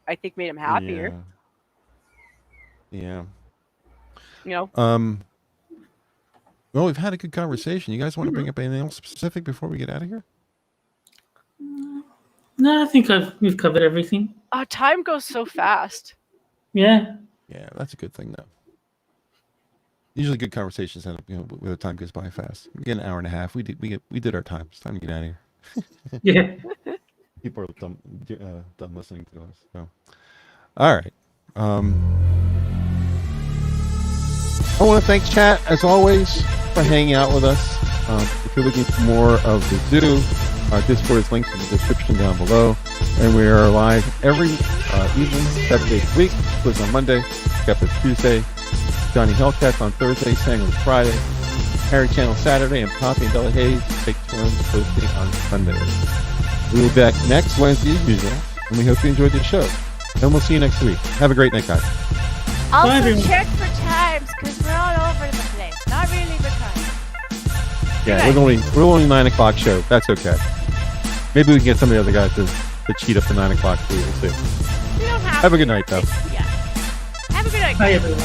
him happier. Yeah. Well, we've had a good conversation. You guys want to bring up anything else specific before we get out of here? No, I think we've covered everything. Time goes so fast. Yeah. Yeah, that's a good thing, though. Usually, good conversations end up, where the time goes by fast. We get an hour and a half. We did our time. It's time to get out of here. Yeah. People are done listening to us. So, all right. I want to thank chat, as always, for hanging out with us. If you're looking for more of the zoo, our Discord is linked in the description down below. And we are live every evening, 7 days a week. TUES on Monday, Skep is Tuesday, Johnny Hellcat on Thursday, Sanguine Friday, Harry Channel Saturday, and Poppy and Delahazed take turns hosting on Sunday. We will be back next Wednesday as usual, and we hope you enjoyed the show. And we'll see you next week. Have a great night, guys. Also check for times, because we're all over the place. Not really the time. Yeah, we're only 9 o'clock show. That's okay. Maybe we can get some of the other guys to cheat up to 9 o'clock too. We'll see. You don't have a good night, though. Yeah. Have a good night. Bye, everyone.